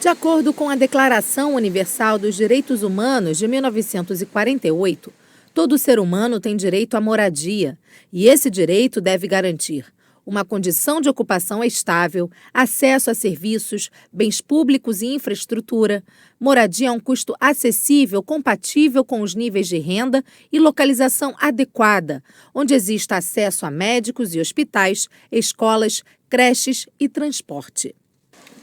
De acordo com a Declaração Universal dos Direitos Humanos de 1948, todo ser humano tem direito à moradia, e esse direito deve garantir uma condição de ocupação estável, acesso a serviços, bens públicos e infraestrutura, moradia a um custo acessível, compatível com os níveis de renda e localização adequada, onde exista acesso a médicos e hospitais, escolas, creches e transporte.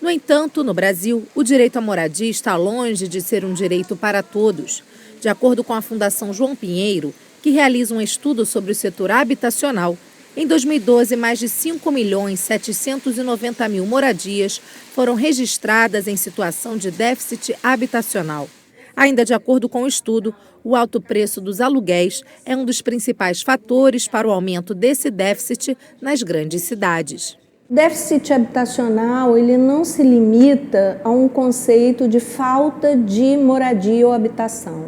No entanto, no Brasil, o direito à moradia está longe de ser um direito para todos. De acordo com a Fundação João Pinheiro, que realiza um estudo sobre o setor habitacional, em 2012, mais de 5.790.000 moradias foram registradas em situação de déficit habitacional. Ainda de acordo com o estudo, o alto preço dos aluguéis é um dos principais fatores para o aumento desse déficit nas grandes cidades. Déficit habitacional, ele não se limita a um conceito de falta de moradia ou habitação.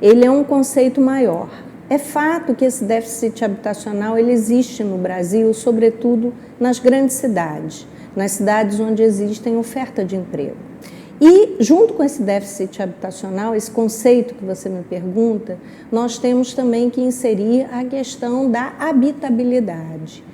Ele é um conceito maior. É fato que esse déficit habitacional ele existe no Brasil, sobretudo nas grandes cidades, nas cidades onde existem oferta de emprego. E, junto com esse déficit habitacional, esse conceito que você me pergunta, nós temos também que inserir a questão da habitabilidade,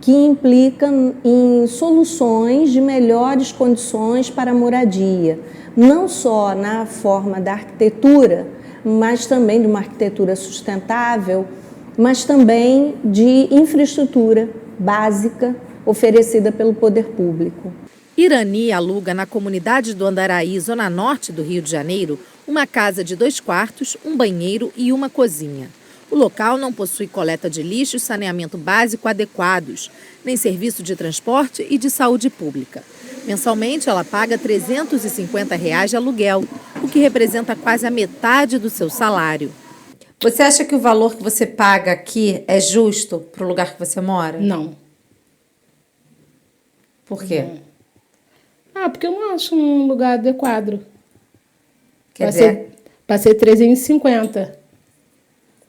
que implica em soluções de melhores condições para a moradia, não só na forma da arquitetura, mas também de uma arquitetura sustentável, mas também de infraestrutura básica oferecida pelo poder público. Irani aluga na comunidade do Andaraí, zona norte do Rio de Janeiro, uma casa de 2 quartos, um banheiro e uma cozinha. O local não possui coleta de lixo e saneamento básico adequados, nem serviço de transporte e de saúde pública. Mensalmente, ela paga R$ 350 de aluguel, o que representa quase a metade do seu salário. Você acha que o valor que você paga aqui é justo para o lugar que você mora? Não. Por quê? Porque eu não acho um lugar adequado. Passei 350.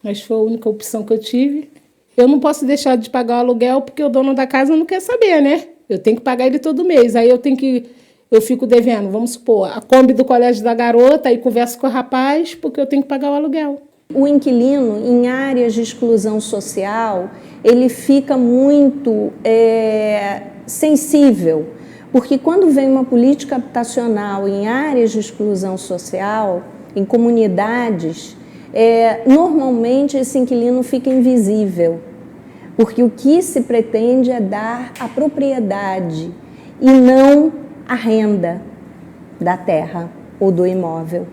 Mas foi a única opção que eu tive. Eu não posso deixar de pagar o aluguel porque o dono da casa não quer saber, né? Eu tenho que pagar ele todo mês. Aí eu fico devendo, vamos supor, a Kombi do colégio da garota, aí converso com o rapaz porque eu tenho que pagar o aluguel. O inquilino, em áreas de exclusão social, ele fica muito sensível, porque quando vem uma política habitacional em áreas de exclusão social, em comunidades, normalmente esse inquilino fica invisível, porque o que se pretende é dar a propriedade e não a renda da terra ou do imóvel.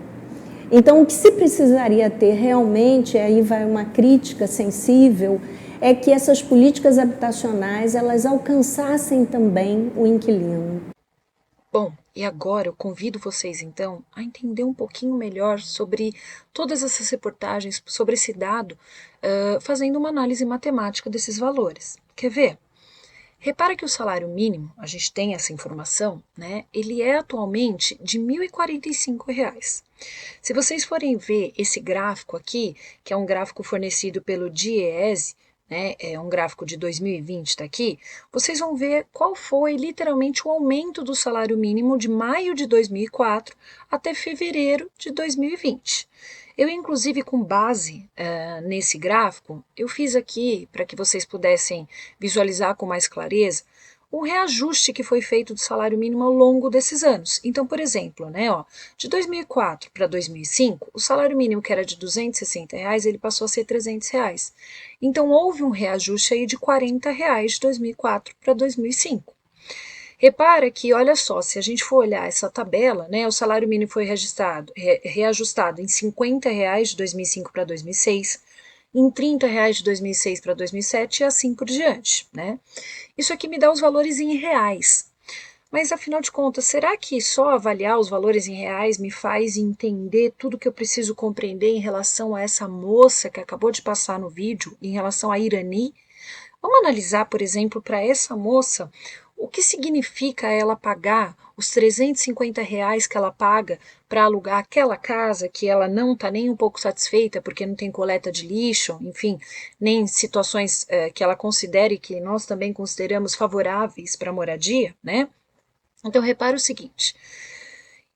Então, o que se precisaria ter realmente, aí vai uma crítica sensível, é que essas políticas habitacionais elas alcançassem também o inquilino. Bom, e agora eu convido vocês então a entender um pouquinho melhor sobre todas essas reportagens, sobre esse dado, fazendo uma análise matemática desses valores. Quer ver? Repara que o salário mínimo, a gente tem essa informação, né? Ele é atualmente de R$ 1.045. Se vocês forem ver esse gráfico aqui, que é um gráfico fornecido pelo DIEESE, né, é um gráfico de 2020, está aqui, vocês vão ver qual foi literalmente o aumento do salário mínimo de maio de 2004 até fevereiro de 2020. Eu, inclusive, com base nesse gráfico, eu fiz aqui, para que vocês pudessem visualizar com mais clareza, o reajuste que foi feito do salário mínimo ao longo desses anos. Então, por exemplo, né, de 2004 para 2005, o salário mínimo que era de R$ 260, ele passou a ser R$ 300. Então, houve um reajuste aí de R$ 40 de 2004 para 2005. Repara que, olha só, se a gente for olhar essa tabela, né, o salário mínimo foi reajustado em R$ 50 de 2005 para 2006, em R$ 30 de 2006 para 2007 e assim por diante, né? Isso aqui me dá os valores em reais. Mas, afinal de contas, será que só avaliar os valores em reais me faz entender tudo que eu preciso compreender em relação a essa moça que acabou de passar no vídeo, em relação a Irani? Vamos analisar, por exemplo, para essa moça, o que significa ela pagar os R$ 350 que ela paga para alugar aquela casa que ela não está nem um pouco satisfeita porque não tem coleta de lixo, enfim, nem situações que ela considere que nós também consideramos favoráveis para a moradia, né? Então, repara o seguinte,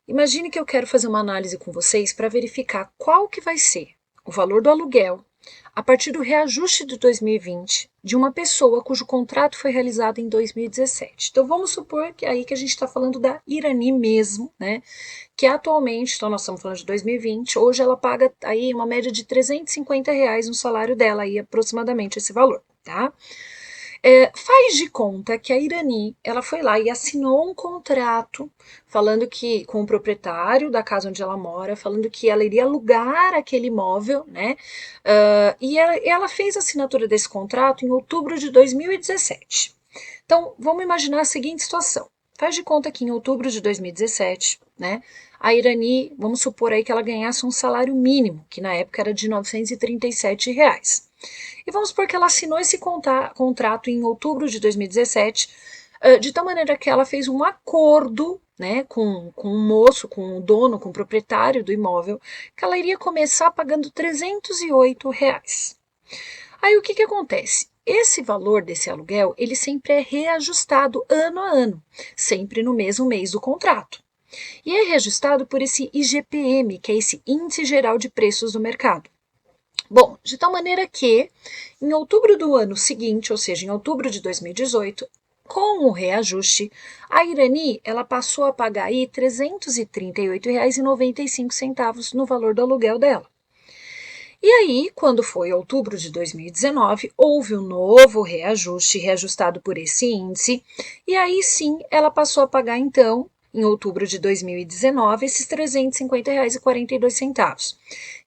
imagine que eu quero fazer uma análise com vocês para verificar qual que vai ser o valor do aluguel a partir do reajuste de 2020 de uma pessoa cujo contrato foi realizado em 2017. Então, vamos supor que é aí que a gente está falando da Irani mesmo, né? Que atualmente, então nós estamos falando de 2020, hoje ela paga aí uma média de R$ 350 no salário dela, aí aproximadamente esse valor, tá? Faz de conta que a Irani, ela foi lá e assinou um contrato falando que, com o proprietário da casa onde ela mora, falando que ela iria alugar aquele imóvel, né? E ela fez a assinatura desse contrato em outubro de 2017. Então, vamos imaginar a seguinte situação. Faz de conta que em outubro de 2017, né, a Irani, vamos supor aí que ela ganhasse um salário mínimo, que na época era de R$ 937. E vamos supor que ela assinou esse contrato em outubro de 2017, de tal maneira que ela fez um acordo, né, com o moço, com o dono, com o proprietário do imóvel, que ela iria começar pagando R$ 308. Aí o que acontece? Esse valor desse aluguel, ele sempre é reajustado ano a ano, sempre no mesmo mês do contrato. E é reajustado por esse IGPM, que é esse Índice Geral de Preços do Mercado. Bom, de tal maneira que, em outubro do ano seguinte, ou seja, em outubro de 2018, com o reajuste, a Irani ela passou a pagar aí R$ 338,95 no valor do aluguel dela. E aí, quando foi outubro de 2019, houve um novo reajuste, reajustado por esse índice, e aí sim ela passou a pagar então, em outubro de 2019, esses R$ 350,42.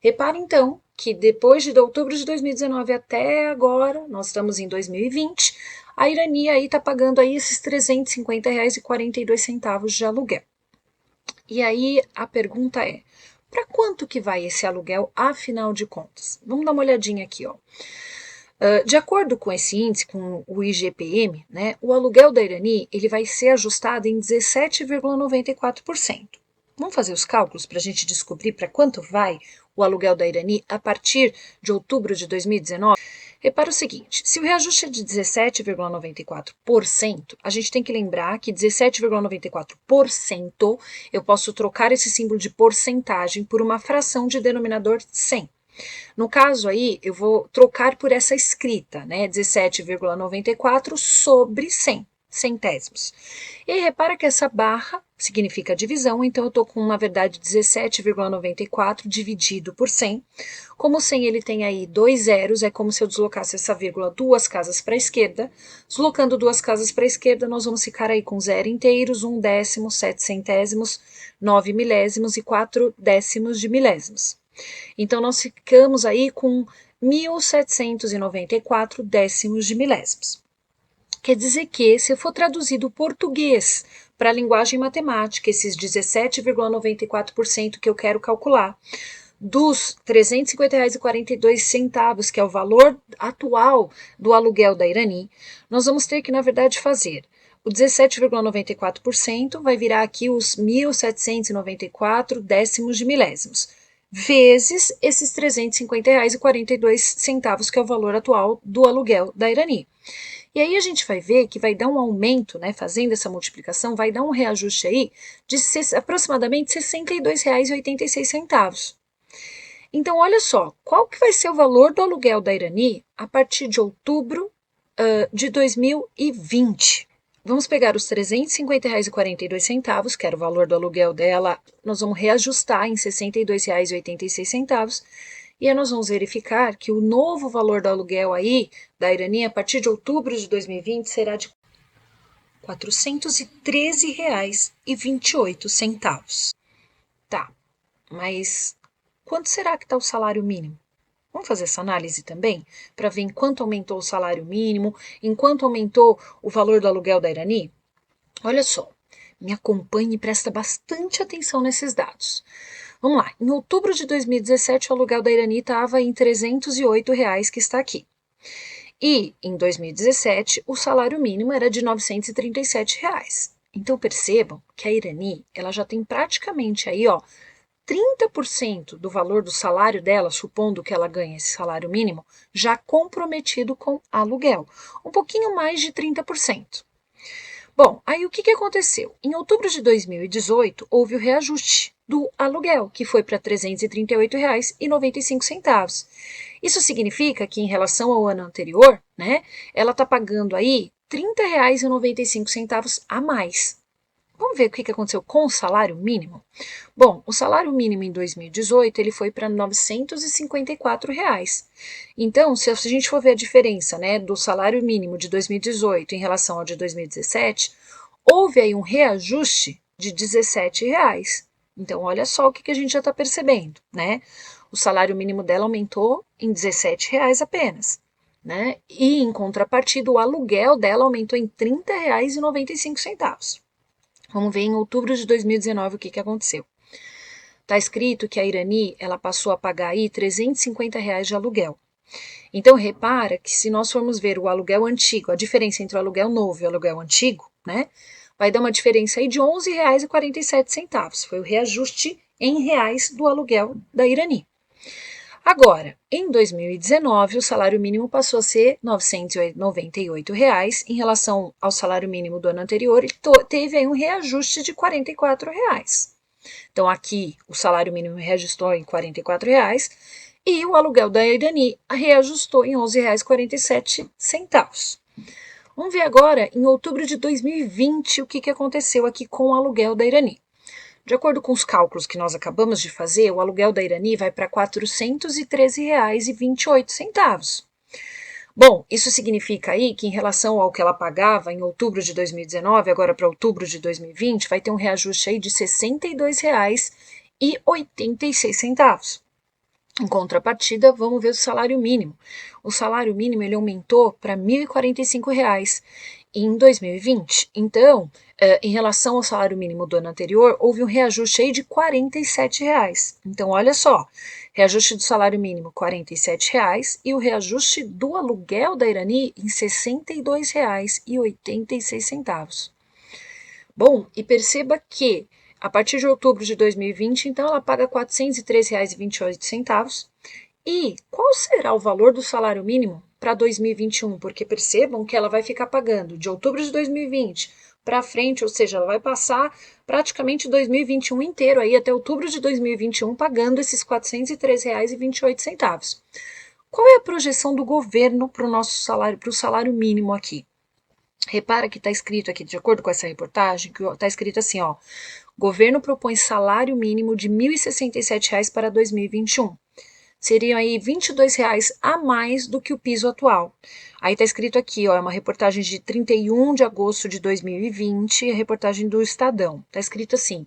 Repara então que depois de outubro de 2019 até agora, nós estamos em 2020, a Irani aí está pagando aí esses R$ 350,42 de aluguel. E aí a pergunta é, para quanto que vai esse aluguel, afinal de contas? Vamos dar uma olhadinha aqui, ó. De acordo com esse índice, com o IGPM, né, o aluguel da Irani ele vai ser ajustado em 17,94%. Vamos fazer os cálculos para a gente descobrir para quanto vai o aluguel da Irani a partir de outubro de 2019? Repara o seguinte, se o reajuste é de 17,94%, a gente tem que lembrar que 17,94% eu posso trocar esse símbolo de porcentagem por uma fração de denominador 100. No caso aí, eu vou trocar por essa escrita, né, 17,94 sobre 100 centésimos. E aí, repara que essa barra significa divisão, então eu estou com, na verdade, 17,94 dividido por 100. Como o 100 ele tem aí 2 zeros, é como se eu deslocasse essa vírgula 2 casas para a esquerda. Deslocando 2 casas para a esquerda, nós vamos ficar aí com 0 inteiros, 1 décimo, 7 centésimos, 9 milésimos e 4 décimos de milésimos. Então, nós ficamos aí com 1.794 décimos de milésimos. Quer dizer que, se eu for traduzir do português para a linguagem matemática, esses 17,94% que eu quero calcular, dos R$ 350,42, que é o valor atual do aluguel da Irani, nós vamos ter que, na verdade, fazer o 17,94% vai virar aqui os 1.794 décimos de milésimos, vezes esses R$ 350,42, que é o valor atual do aluguel da Irani. E aí a gente vai ver que vai dar um aumento, né, fazendo essa multiplicação, vai dar um reajuste aí de aproximadamente R$ 62,86. Então, olha só, qual que vai ser o valor do aluguel da Irani a partir de outubro de 2020? Vamos pegar os R$ 350,42, que era o valor do aluguel dela, nós vamos reajustar em R$ 62,86, e aí nós vamos verificar que o novo valor do aluguel aí da Irani, a partir de outubro de 2020, será de R$ 413,28. Tá, mas quanto será que está o salário mínimo? Vamos fazer essa análise também, para ver em quanto aumentou o salário mínimo, em quanto aumentou o valor do aluguel da Irani? Olha só, me acompanhe e presta bastante atenção nesses dados. Vamos lá, em outubro de 2017 o aluguel da Irani estava em R$ 308, que está aqui. E em 2017 o salário mínimo era de R$ 937. Então percebam que a Irani, ela já tem praticamente aí, ó, 30% do valor do salário dela, supondo que ela ganhe esse salário mínimo, já comprometido com aluguel. Um pouquinho mais de 30%. Bom, aí o que aconteceu? Em outubro de 2018, houve o reajuste do aluguel, que foi para R$ 338,95. Isso significa que, em relação ao ano anterior, né, ela está pagando aí R$ 30,95 a mais. Vamos ver o que aconteceu com o salário mínimo? Bom, o salário mínimo em 2018 ele foi para R$ 954. Então, se a gente for ver a diferença, né, do salário mínimo de 2018 em relação ao de 2017, houve aí um reajuste de R$ 17. Então, olha só o que a gente já está percebendo, né? O salário mínimo dela aumentou em R$ 17 apenas, né? E, em contrapartida, o aluguel dela aumentou em R$ 30,95. Vamos ver em outubro de 2019 o que aconteceu. Está escrito que a Irani ela passou a pagar aí R$ 350 de aluguel. Então, repara que se nós formos ver o aluguel antigo, a diferença entre o aluguel novo e o aluguel antigo, né, vai dar uma diferença aí de R$ 11,47. Foi o reajuste em reais do aluguel da Irani. Agora, em 2019, o salário mínimo passou a ser R$ 998 em relação ao salário mínimo do ano anterior e teve aí um reajuste de R$ 44. Então, aqui o salário mínimo reajustou em R$ 44 e o aluguel da Irani reajustou em R$ 11,47. Vamos ver agora, em outubro de 2020, o que aconteceu aqui com o aluguel da Irani. De acordo com os cálculos que nós acabamos de fazer, o aluguel da Irani vai para R$ 413,28. Bom, isso significa aí que em relação ao que ela pagava em outubro de 2019, agora para outubro de 2020, vai ter um reajuste aí de R$ 62,86. Em contrapartida, vamos ver o salário mínimo. O salário mínimo ele aumentou para R$ 1.045 em 2020. Então, em relação ao salário mínimo do ano anterior, houve um reajuste aí de R$ 47. Então, olha só, reajuste do salário mínimo R$ 47 e o reajuste do aluguel da Irani em R$ 62,86. Bom, e perceba que a partir de outubro de 2020, então, ela paga R$ 403,28. E qual será o valor do salário mínimo para 2021? Porque percebam que ela vai ficar pagando de outubro de 2020 para frente, ou seja, ela vai passar praticamente 2021 inteiro, aí até outubro de 2021, pagando esses R$ 403,28. Qual é a projeção do governo para o nosso salário, para o salário mínimo aqui? Repara que está escrito aqui, de acordo com essa reportagem, que está escrito assim, ó, governo propõe salário mínimo de R$ 1.067 para 2021. seriam aí R$ 22 a mais do que o piso atual. Aí está escrito aqui, ó, é uma reportagem de 31 de agosto de 2020, a reportagem do Estadão. Está escrito assim: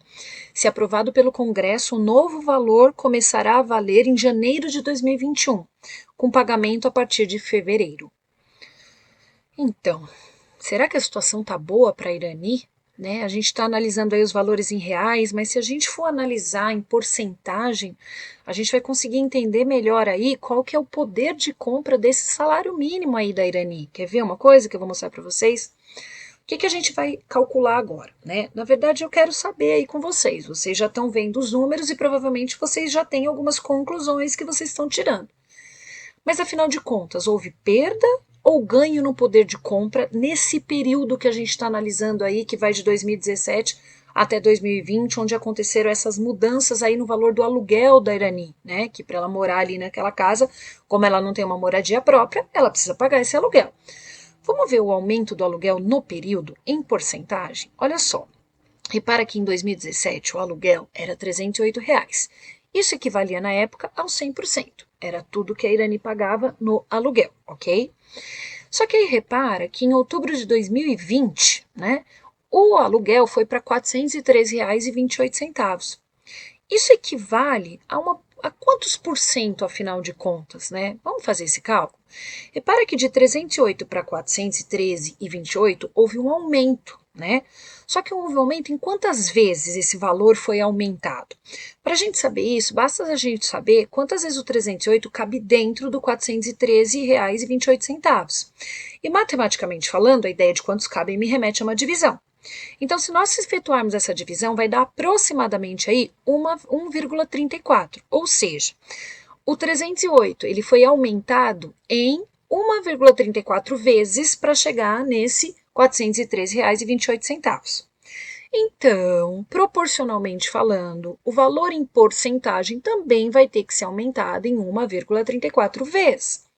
se aprovado pelo Congresso, o novo valor começará a valer em janeiro de 2021, com pagamento a partir de fevereiro. Então, será que a situação tá boa para Irani? Né? A gente está analisando aí os valores em reais, mas se a gente for analisar em porcentagem, a gente vai conseguir entender melhor aí qual que é o poder de compra desse salário mínimo aí da Irani. Quer ver uma coisa que eu vou mostrar para vocês? O que a gente vai calcular agora, né? Na verdade, eu quero saber aí com vocês. Vocês já estão vendo os números e provavelmente vocês já têm algumas conclusões que vocês estão tirando. Mas afinal de contas, houve perda ou ganho no poder de compra nesse período que a gente está analisando aí, que vai de 2017 até 2020, onde aconteceram essas mudanças aí no valor do aluguel da Irani, né? Que para ela morar ali naquela casa, como ela não tem uma moradia própria, ela precisa pagar esse aluguel. Vamos ver o aumento do aluguel no período em porcentagem? Olha só, repara que em 2017 o aluguel era R$ 308. Isso equivalia na época ao 100%. Era tudo que a Irani pagava no aluguel, ok? Só que aí repara que em outubro de 2020, né, o aluguel foi para R$ 403,28. Isso equivale a quantos por cento, afinal de contas, né? Vamos fazer esse cálculo? Repara que de 308 para 413,28 houve um aumento, né? Só que houve um aumento em quantas vezes esse valor foi aumentado? Para a gente saber isso, basta a gente saber quantas vezes o 308 cabe dentro do R$ 413,28. E matematicamente falando, a ideia de quantos cabem me remete a uma divisão. Então, se nós efetuarmos essa divisão, vai dar aproximadamente aí 1,34, ou seja, o 308 ele foi aumentado em 1,34 vezes para chegar nesse R$ 413,28. Então, proporcionalmente falando, o valor em porcentagem também vai ter que ser aumentado em 1,34 vezes.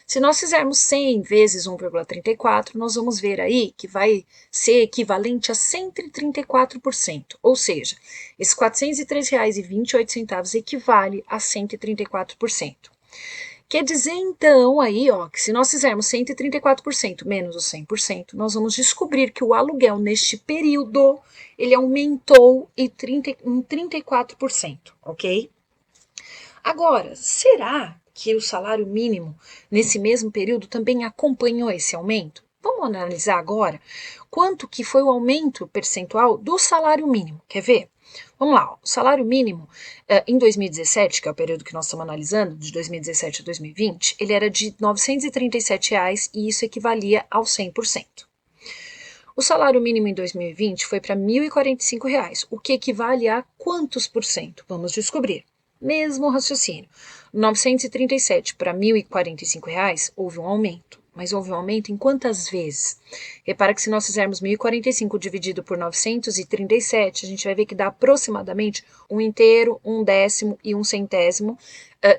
Se nós fizermos 100 vezes 1,34, nós vamos ver aí que vai ser equivalente a 134%, ou seja, esses R$ 403,28 equivale a 134%. Quer dizer, então, aí, ó, que se nós fizermos 134% menos os 100%, nós vamos descobrir que o aluguel neste período, ele aumentou em 34%, ok? Agora, será que o salário mínimo nesse mesmo período também acompanhou esse aumento? Vamos analisar agora quanto que foi o aumento percentual do salário mínimo. Quer ver? Vamos lá, o salário mínimo em 2017, que é o período que nós estamos analisando, de 2017 a 2020, ele era de R$ 937 e isso equivalia ao 100%. O salário mínimo em 2020 foi para R$ 1.045, o que equivale a quantos por cento? Vamos descobrir. Mesmo raciocínio. 937 para R$ 1.045 houve um aumento. Mas houve um aumento em quantas vezes? Repara que se nós fizermos 1.045 dividido por 937, a gente vai ver que dá aproximadamente 1/, 1/10 e 1/100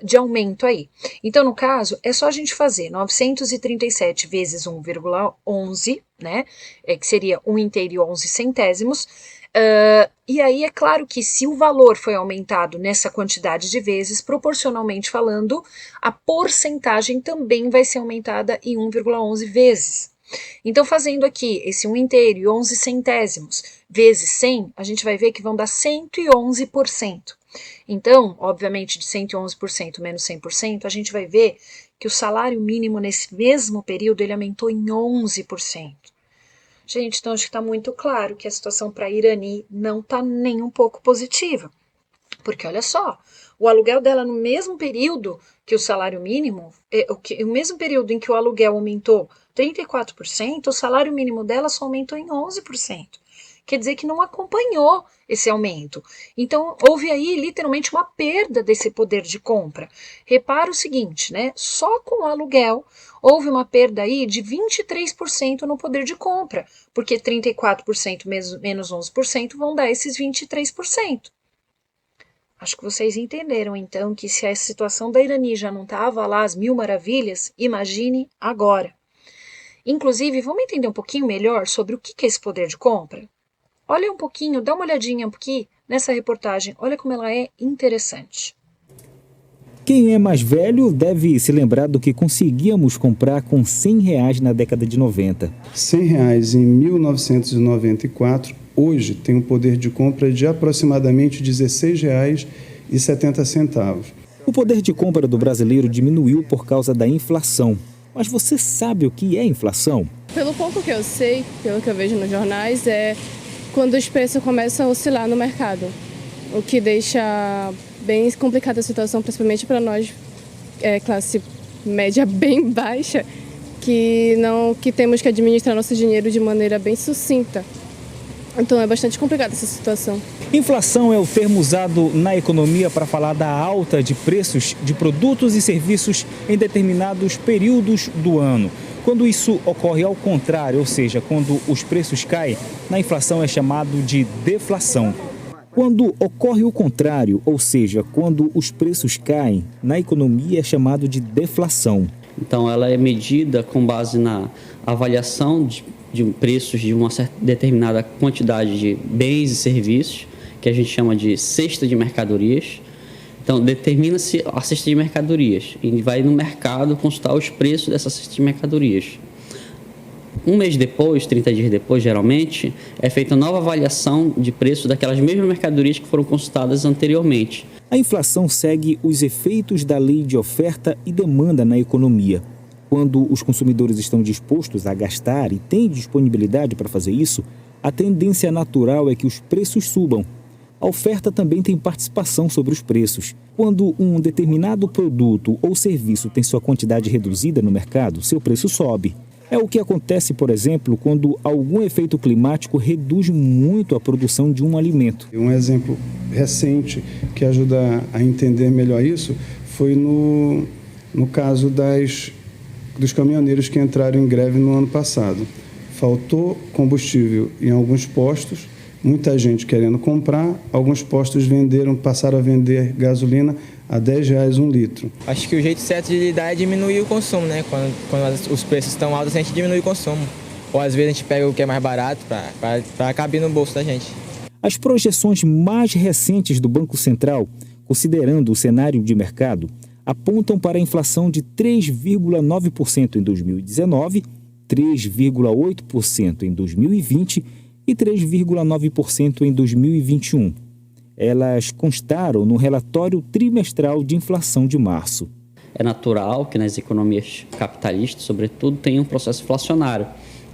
de aumento aí. Então, no caso, é só a gente fazer 937 vezes 1,11, né? Que seria 1/, e 11 e aí é claro que se o valor foi aumentado nessa quantidade de vezes, proporcionalmente falando, a porcentagem também vai ser aumentada em 1,11 vezes. Então, fazendo aqui esse 1/, e 11 vezes 100, a gente vai ver que vão dar 111%. Então, obviamente, de 111% menos 100%, a gente vai ver que o salário mínimo nesse mesmo período ele aumentou em 11%. Gente, então acho que está muito claro que a situação para a Irani não está nem um pouco positiva. Porque olha só, o aluguel dela no mesmo período que o salário mínimo, o mesmo período em que o aluguel aumentou 34%, o salário mínimo dela só aumentou em 11%. Quer dizer que não acompanhou esse aumento. Então, houve aí literalmente uma perda desse poder de compra. Repara o seguinte, né? Só com o aluguel houve uma perda aí de 23% no poder de compra, porque 34% menos 11% vão dar esses 23%. Acho que vocês entenderam, então, que se a situação da Irani já não estava lá às mil maravilhas, imagine agora. Inclusive, vamos entender um pouquinho melhor sobre o que é esse poder de compra? Olha um pouquinho, dá uma olhadinha aqui nessa reportagem, olha como ela é interessante. Quem é mais velho deve se lembrar do que conseguíamos comprar com R$100 na década de 90. R$100 em 1994, hoje tem um poder de compra de aproximadamente R$16,70. O poder de compra do brasileiro diminuiu por causa da inflação. Mas você sabe o que é inflação? Pelo pouco que eu sei, pelo que eu vejo nos jornais, é quando os preços começam a oscilar no mercado, o que deixa bem complicada a situação, principalmente para nós, classe média bem baixa, que temos que administrar nosso dinheiro de maneira bem sucinta. Então é bastante complicada essa situação. Inflação é o termo usado na economia para falar da alta de preços de produtos e serviços em determinados períodos do ano. Quando isso ocorre ao contrário, ou seja, quando os preços caem, na inflação é chamado de deflação. Quando ocorre o contrário, ou seja, quando os preços caem, na economia é chamado de deflação. Então ela é medida com base na avaliação de preços de uma certa determinada quantidade de bens e serviços, que a gente chama de cesta de mercadorias. Então, determina-se a cesta de mercadorias e vai no mercado consultar os preços dessa cesta de mercadorias. Um mês depois, 30 dias depois, geralmente, é feita nova avaliação de preço daquelas mesmas mercadorias que foram consultadas anteriormente. A inflação segue os efeitos da lei de oferta e demanda na economia. Quando os consumidores estão dispostos a gastar e têm disponibilidade para fazer isso, a tendência natural é que os preços subam. A oferta também tem participação sobre os preços. Quando um determinado produto ou serviço tem sua quantidade reduzida no mercado, seu preço sobe. É o que acontece, por exemplo, quando algum efeito climático reduz muito a produção de um alimento. Um exemplo recente que ajuda a entender melhor isso foi no caso dos caminhoneiros que entraram em greve no ano passado. Faltou combustível em alguns postos, muita gente querendo comprar, alguns postos passaram a vender gasolina a R$10 um litro. Acho que o jeito certo de lidar é diminuir o consumo, né? Quando os preços estão altos, a gente diminui o consumo. Ou às vezes a gente pega o que é mais barato para caber no bolso da gente. As projeções mais recentes do Banco Central, considerando o cenário de mercado, apontam para a inflação de 3,9% em 2019, 3,8% em 2020 e 3,9% em 2021. Elas constaram no relatório trimestral de inflação de março. É natural que nas economias capitalistas, sobretudo, tenha um processo inflacionário,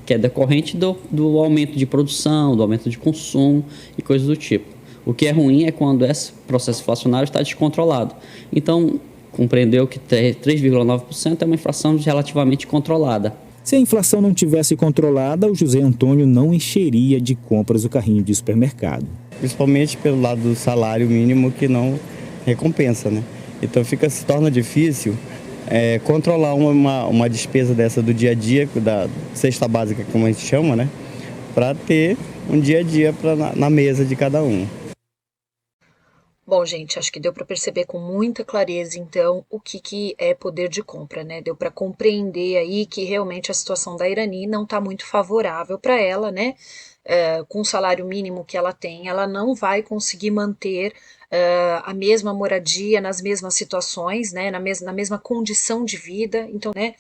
que é decorrente do aumento de produção, do aumento de consumo e coisas do tipo. O que é ruim é quando esse processo inflacionário está descontrolado. Então, compreendeu que 3,9% é uma inflação relativamente controlada. Se a inflação não tivesse controlada, o José Antônio não encheria de compras o carrinho de supermercado. Principalmente pelo lado do salário mínimo, que não recompensa, né? Então se torna difícil controlar uma despesa dessa do dia a dia, da cesta básica, como a gente chama, né? Para ter um dia a dia na mesa de cada um. Bom, gente, acho que deu para perceber com muita clareza, então, o que é poder de compra, né? Deu para compreender aí que realmente a situação da Irani não está muito favorável para ela, né? Com o salário mínimo que ela tem, ela não vai conseguir manter a mesma moradia nas mesmas situações, né? Na mesma condição de vida. Então, né?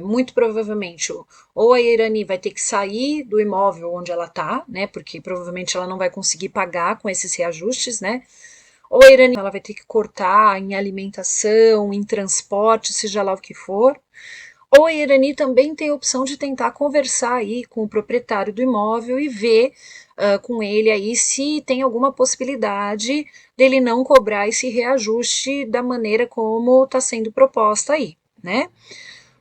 Muito provavelmente, ou a Irani vai ter que sair do imóvel onde ela está, né? Porque provavelmente ela não vai conseguir pagar com esses reajustes, né? Ou a Irani ela vai ter que cortar em alimentação, em transporte, seja lá o que for. Ou a Irani também tem a opção de tentar conversar aí com o proprietário do imóvel e ver com ele aí se tem alguma possibilidade dele não cobrar esse reajuste da maneira como está sendo proposta aí, né?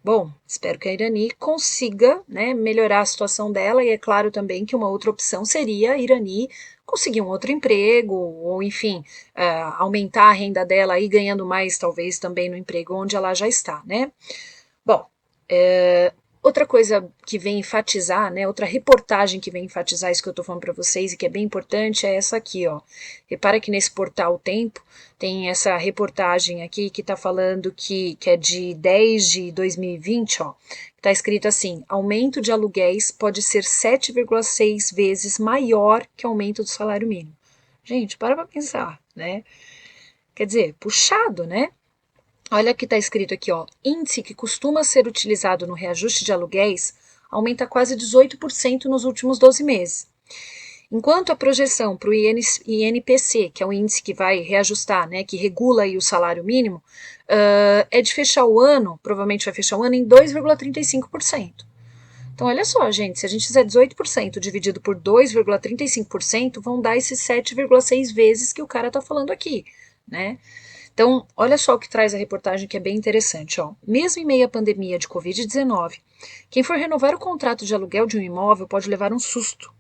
Bom, espero que a Irani consiga, né, melhorar a situação dela, e é claro também que uma outra opção seria a Irani conseguir um outro emprego, ou enfim, aumentar a renda dela aí, ganhando mais talvez também no emprego onde ela já está, né? Bom, outra coisa que vem enfatizar, né, outra reportagem que vem enfatizar isso que eu tô falando para vocês e que é bem importante é essa aqui, ó. Repara que nesse portal Tempo tem essa reportagem aqui que tá falando que é de 10 de 2020, ó. Tá escrito assim: aumento de aluguéis pode ser 7,6 vezes maior que aumento do salário mínimo. Gente, para pensar, né? Quer dizer, puxado, né? Olha o que está escrito aqui, ó. Índice que costuma ser utilizado no reajuste de aluguéis aumenta quase 18% nos últimos 12 meses. Enquanto a projeção para o INPC, que é o índice que vai reajustar, né, que regula aí o salário mínimo, é de fechar o ano, provavelmente vai fechar o ano em 2,35%. Então, olha só, gente, se a gente fizer 18% dividido por 2,35%, vão dar esses 7,6 vezes que o cara está falando aqui, né? Então, olha só o que traz a reportagem, que é bem interessante, ó. Mesmo em meio à pandemia de Covid-19, quem for renovar o contrato de aluguel de um imóvel pode levar um susto.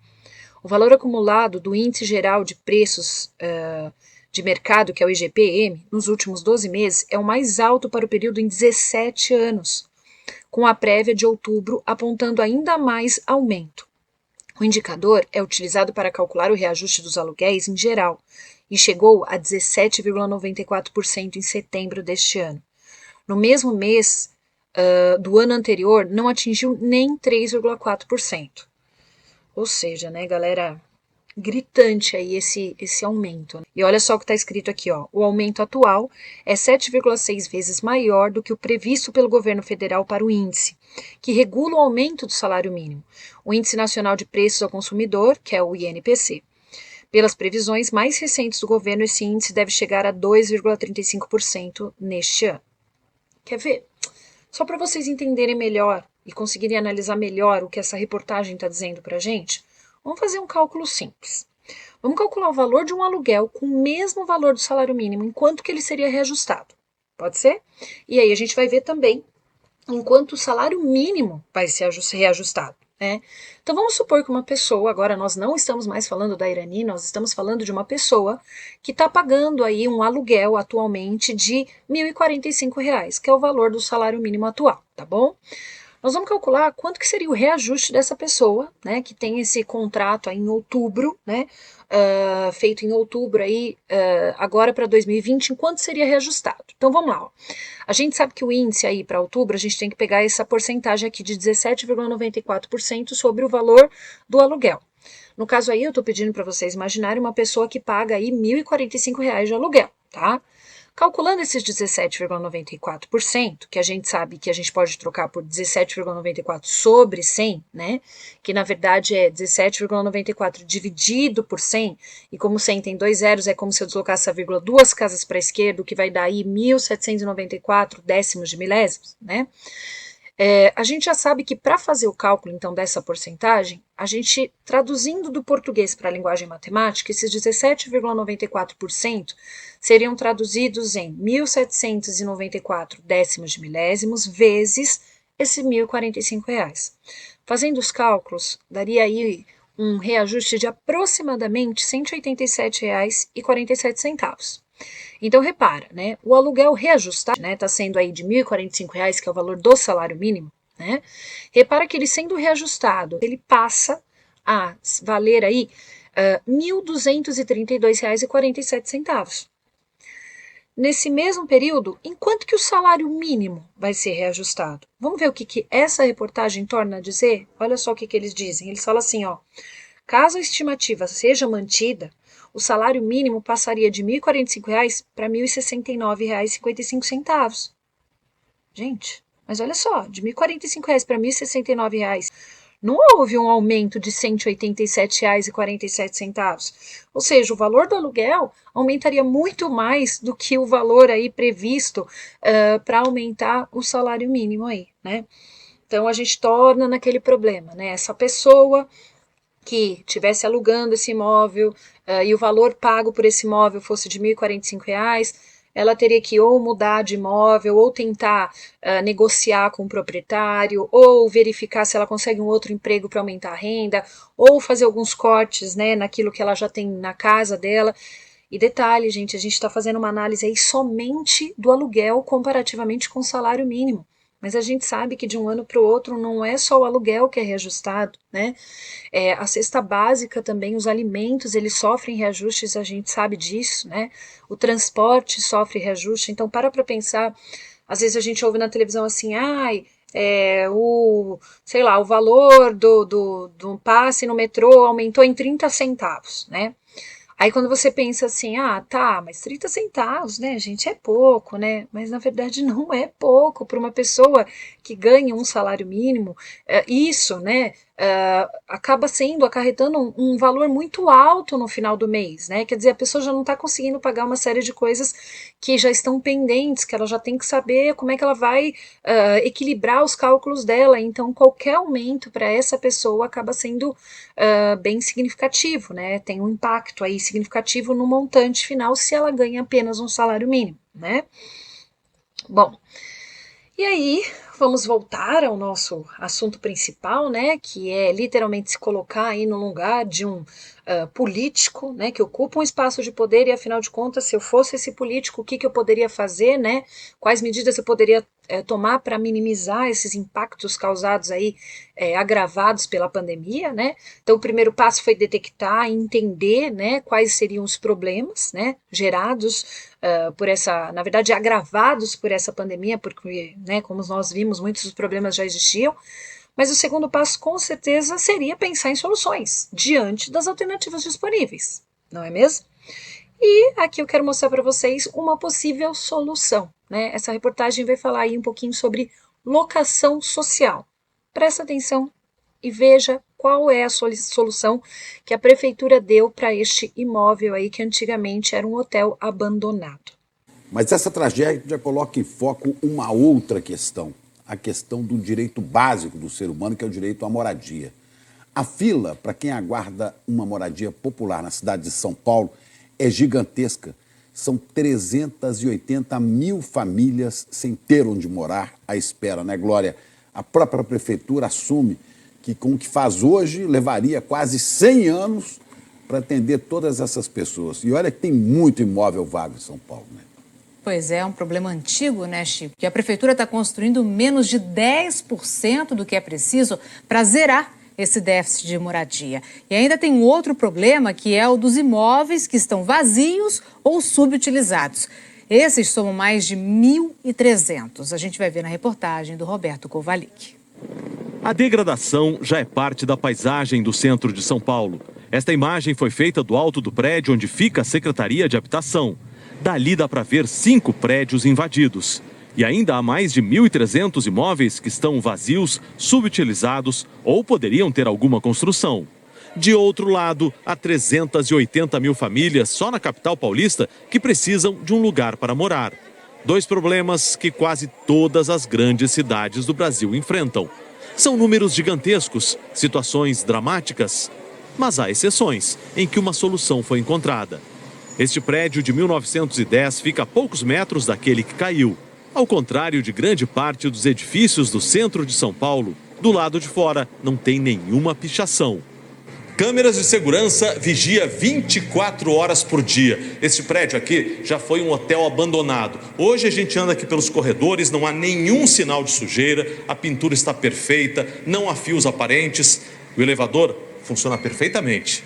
O valor acumulado do Índice Geral de Preços de Mercado, que é o IGPM, nos últimos 12 meses, é o mais alto para o período em 17 anos, com a prévia de outubro apontando ainda mais aumento. O indicador é utilizado para calcular o reajuste dos aluguéis em geral e chegou a 17,94% em setembro deste ano. No mesmo mês do ano anterior, não atingiu nem 3,4%. Ou seja, né, galera, gritante aí esse aumento. Né? E olha só o que está escrito aqui, ó. O aumento atual é 7,6 vezes maior do que o previsto pelo governo federal para o índice, que regula o aumento do salário mínimo, o Índice Nacional de Preços ao Consumidor, que é o INPC. Pelas previsões mais recentes do governo, esse índice deve chegar a 2,35% neste ano. Quer ver? Só para vocês entenderem melhor e conseguirem analisar melhor o que essa reportagem está dizendo para a gente, vamos fazer um cálculo simples. Vamos calcular o valor de um aluguel com o mesmo valor do salário mínimo, em quanto que ele seria reajustado. Pode ser? E aí a gente vai ver também em quanto o salário mínimo vai ser reajustado. Né? Então vamos supor que uma pessoa, agora nós não estamos mais falando da Irani, nós estamos falando de uma pessoa que está pagando aí um aluguel atualmente de R$ 1.045, que é o valor do salário mínimo atual, tá bom? Nós vamos calcular quanto que seria o reajuste dessa pessoa, né, que tem esse contrato aí em outubro, né, feito em outubro aí, agora para 2020, em quanto seria reajustado. Então vamos lá, ó. A gente sabe que o índice aí para outubro, a gente tem que pegar essa porcentagem aqui de 17,94% sobre o valor do aluguel. No caso aí, eu estou pedindo para vocês imaginarem uma pessoa que paga aí R$ 1.045 de aluguel, tá? Calculando esses 17,94%, que a gente sabe que a gente pode trocar por 17,94 sobre 100, né? Que na verdade é 17,94 dividido por 100, e como 100 tem 2 zeros, é como se eu deslocasse a vírgula 2 casas para a esquerda, o que vai dar aí 1.794 décimos de milésimos, né? A gente já sabe que para fazer o cálculo, então, dessa porcentagem, a gente, traduzindo do português para a linguagem matemática, esses 17,94% seriam traduzidos em 1.794 décimos de milésimos vezes esse R$ 1.045. Fazendo os cálculos, daria aí um reajuste de aproximadamente R$ 187,47. Então, repara, né, o aluguel reajustado, né, tá sendo aí de R$ 1.045, que é o valor do salário mínimo, né, repara que ele sendo reajustado, ele passa a valer aí R$ 1.232,47. Nesse mesmo período, enquanto que o salário mínimo vai ser reajustado? Vamos ver o que essa reportagem torna a dizer? Olha só o que eles dizem. Eles falam assim, ó, caso a estimativa seja mantida, o salário mínimo passaria de R$ 1.045 para R$ 1.069,55. Gente, mas olha só, de R$ 1.045 para R$ 1.069, não houve um aumento de R$ 187,47. Ou seja, o valor do aluguel aumentaria muito mais do que o valor aí previsto para aumentar o salário mínimo aí, né? Então a gente torna naquele problema, né? Essa pessoa que estivesse alugando esse imóvel e o valor pago por esse imóvel fosse de R$ 1.045, ela teria que ou mudar de imóvel, ou tentar negociar com o proprietário, ou verificar se ela consegue um outro emprego para aumentar a renda, ou fazer alguns cortes, né, naquilo que ela já tem na casa dela. E detalhe, gente, a gente está fazendo uma análise aí somente do aluguel comparativamente com o salário mínimo. Mas a gente sabe que de um ano para o outro não é só o aluguel que é reajustado, né? A cesta básica também, os alimentos, eles sofrem reajustes, a gente sabe disso, né? O transporte sofre reajuste, então para pensar, às vezes a gente ouve na televisão assim, o valor do passe no metrô aumentou em 30 centavos, né? Aí quando você pensa assim, tá, mas 30 centavos, né, gente, é pouco, né? Mas na verdade não é pouco para uma pessoa que ganha um salário mínimo. Isso, né, acaba acarretando um valor muito alto no final do mês, né? Quer dizer, a pessoa já não está conseguindo pagar uma série de coisas que já estão pendentes, que ela já tem que saber como é que ela vai equilibrar os cálculos dela. Então, qualquer aumento para essa pessoa acaba sendo bem significativo, né? Tem um impacto aí significativo no montante final se ela ganha apenas um salário mínimo, né? Bom, e aí vamos voltar ao nosso assunto principal, né? Que é literalmente se colocar aí no lugar de um político, né? Que ocupa um espaço de poder e, afinal de contas, se eu fosse esse político, o que eu poderia fazer, né? Quais medidas eu poderia tomar para minimizar esses impactos causados aí, agravados pela pandemia, né? Então, o primeiro passo foi detectar e entender, né, quais seriam os problemas, né, gerados por essa, na verdade, agravados por essa pandemia, porque, né, como nós vimos, muitos dos problemas já existiam. Mas o segundo passo, com certeza, seria pensar em soluções diante das alternativas disponíveis, não é mesmo? E aqui eu quero mostrar para vocês uma possível solução, né? Essa reportagem vai falar aí um pouquinho sobre locação social. Presta atenção e veja qual é a solução que a prefeitura deu para este imóvel aí que antigamente era um hotel abandonado. Mas essa tragédia coloca em foco uma outra questão, a questão do direito básico do ser humano, que é o direito à moradia. A fila para quem aguarda uma moradia popular na cidade de São Paulo é gigantesca. São 380 mil famílias sem ter onde morar à espera, né, Glória? A própria prefeitura assume que com o que faz hoje levaria quase 100 anos para atender todas essas pessoas. E olha que tem muito imóvel vago em São Paulo, né? Pois é um problema antigo, né, Chico? Que a prefeitura está construindo menos de 10% do que é preciso para zerar esse déficit de moradia. E ainda tem um outro problema, que é o dos imóveis que estão vazios ou subutilizados. Esses somam mais de 1.300. A gente vai ver na reportagem do Roberto Kovalik. A degradação já é parte da paisagem do centro de São Paulo. Esta imagem foi feita do alto do prédio onde fica a Secretaria de Habitação. Dali dá para ver 5 prédios invadidos. E ainda há mais de 1.300 imóveis que estão vazios, subutilizados ou poderiam ter alguma construção. De outro lado, há 380 mil famílias só na capital paulista que precisam de um lugar para morar. 2 problemas que quase todas as grandes cidades do Brasil enfrentam. São números gigantescos, situações dramáticas, mas há exceções em que uma solução foi encontrada. Este prédio de 1910 fica a poucos metros daquele que caiu. Ao contrário de grande parte dos edifícios do centro de São Paulo, do lado de fora não tem nenhuma pichação. Câmeras de segurança vigia 24 horas por dia. Este prédio aqui já foi um hotel abandonado. Hoje a gente anda aqui pelos corredores, não há nenhum sinal de sujeira, a pintura está perfeita, não há fios aparentes, o elevador funciona perfeitamente.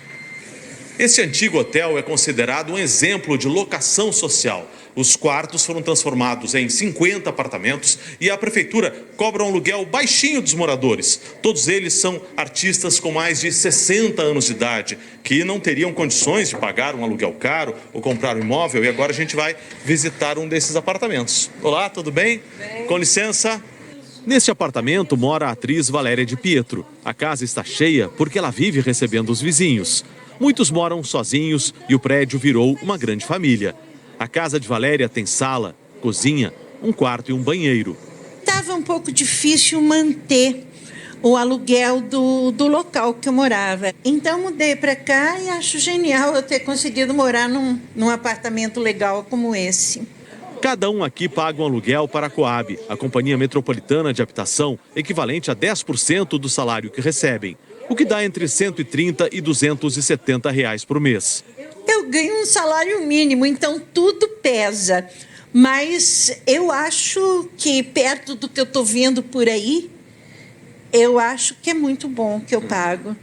Este antigo hotel é considerado um exemplo de locação social. Os quartos foram transformados em 50 apartamentos e a prefeitura cobra um aluguel baixinho dos moradores. Todos eles são artistas com mais de 60 anos de idade, que não teriam condições de pagar um aluguel caro ou comprar um imóvel, e agora a gente vai visitar um desses apartamentos. Olá, tudo bem? Bem. Com licença. Neste apartamento mora a atriz Valéria de Pietro. A casa está cheia porque ela vive recebendo os vizinhos. Muitos moram sozinhos e o prédio virou uma grande família. A casa de Valéria tem sala, cozinha, um quarto e um banheiro. Estava um pouco difícil manter o aluguel do local que eu morava. Então mudei para cá e acho genial eu ter conseguido morar num apartamento legal como esse. Cada um aqui paga um aluguel para a Coab, a Companhia Metropolitana de Habitação, equivalente a 10% do salário que recebem, o que dá entre R$ 130 e R$ 270 por mês. Eu ganho um salário mínimo, então tudo pesa. Mas eu acho que, perto do que eu estou vendo por aí, eu acho que é muito bom o que eu pago.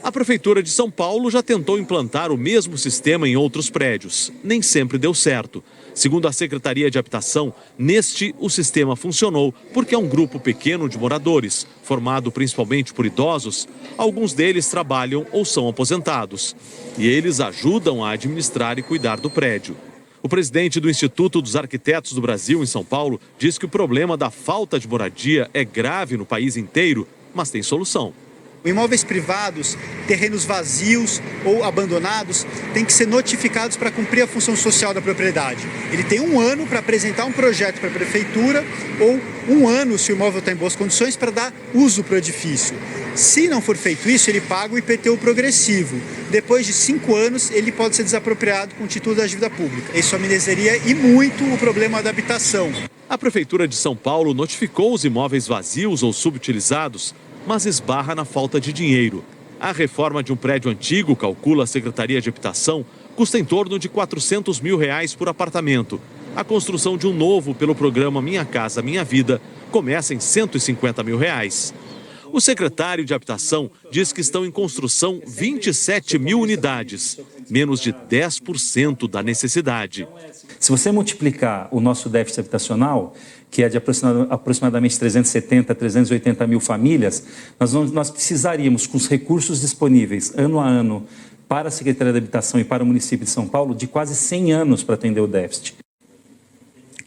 A Prefeitura de São Paulo já tentou implantar o mesmo sistema em outros prédios. Nem sempre deu certo. Segundo a Secretaria de Habitação, neste o sistema funcionou porque é um grupo pequeno de moradores, formado principalmente por idosos. Alguns deles trabalham ou são aposentados. E eles ajudam a administrar e cuidar do prédio. O presidente do Instituto dos Arquitetos do Brasil, em São Paulo, diz que o problema da falta de moradia é grave no país inteiro, mas tem solução. Imóveis privados, terrenos vazios ou abandonados têm que ser notificados para cumprir a função social da propriedade. Ele tem 1 ano para apresentar um projeto para a prefeitura ou 1 ano, se o imóvel está em boas condições, para dar uso para o edifício. Se não for feito isso, ele paga o IPTU progressivo. Depois de 5 anos, ele pode ser desapropriado com o título da dívida pública. Isso amenizaria e muito o problema da habitação. A Prefeitura de São Paulo notificou os imóveis vazios ou subutilizados, mas esbarra na falta de dinheiro. A reforma de um prédio antigo, calcula a Secretaria de Habitação, custa em torno de R$400 mil por apartamento. A construção de um novo pelo programa Minha Casa Minha Vida começa em R$150 mil. O secretário de Habitação diz que estão em construção 27 mil unidades, menos de 10% da necessidade. Se você multiplicar o nosso déficit habitacional, que é de aproximadamente 370, 380 mil famílias, nós precisaríamos, com os recursos disponíveis ano a ano para a Secretaria de Habitação e para o município de São Paulo, de quase 100 anos para atender o déficit.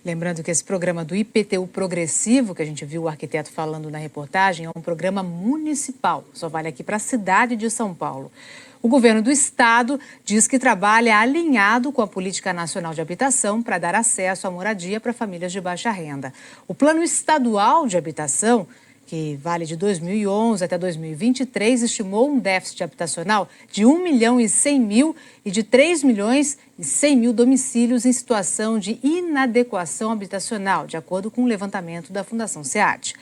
Lembrando que esse programa do IPTU progressivo, que a gente viu o arquiteto falando na reportagem, é um programa municipal, só vale aqui para a cidade de São Paulo. O governo do estado diz que trabalha alinhado com a Política Nacional de Habitação para dar acesso à moradia para famílias de baixa renda. O Plano Estadual de Habitação, que vale de 2011 até 2023, estimou um déficit habitacional de 1.100.000 e de 3.100.000 domicílios em situação de inadequação habitacional, de acordo com o levantamento da Fundação SEAD.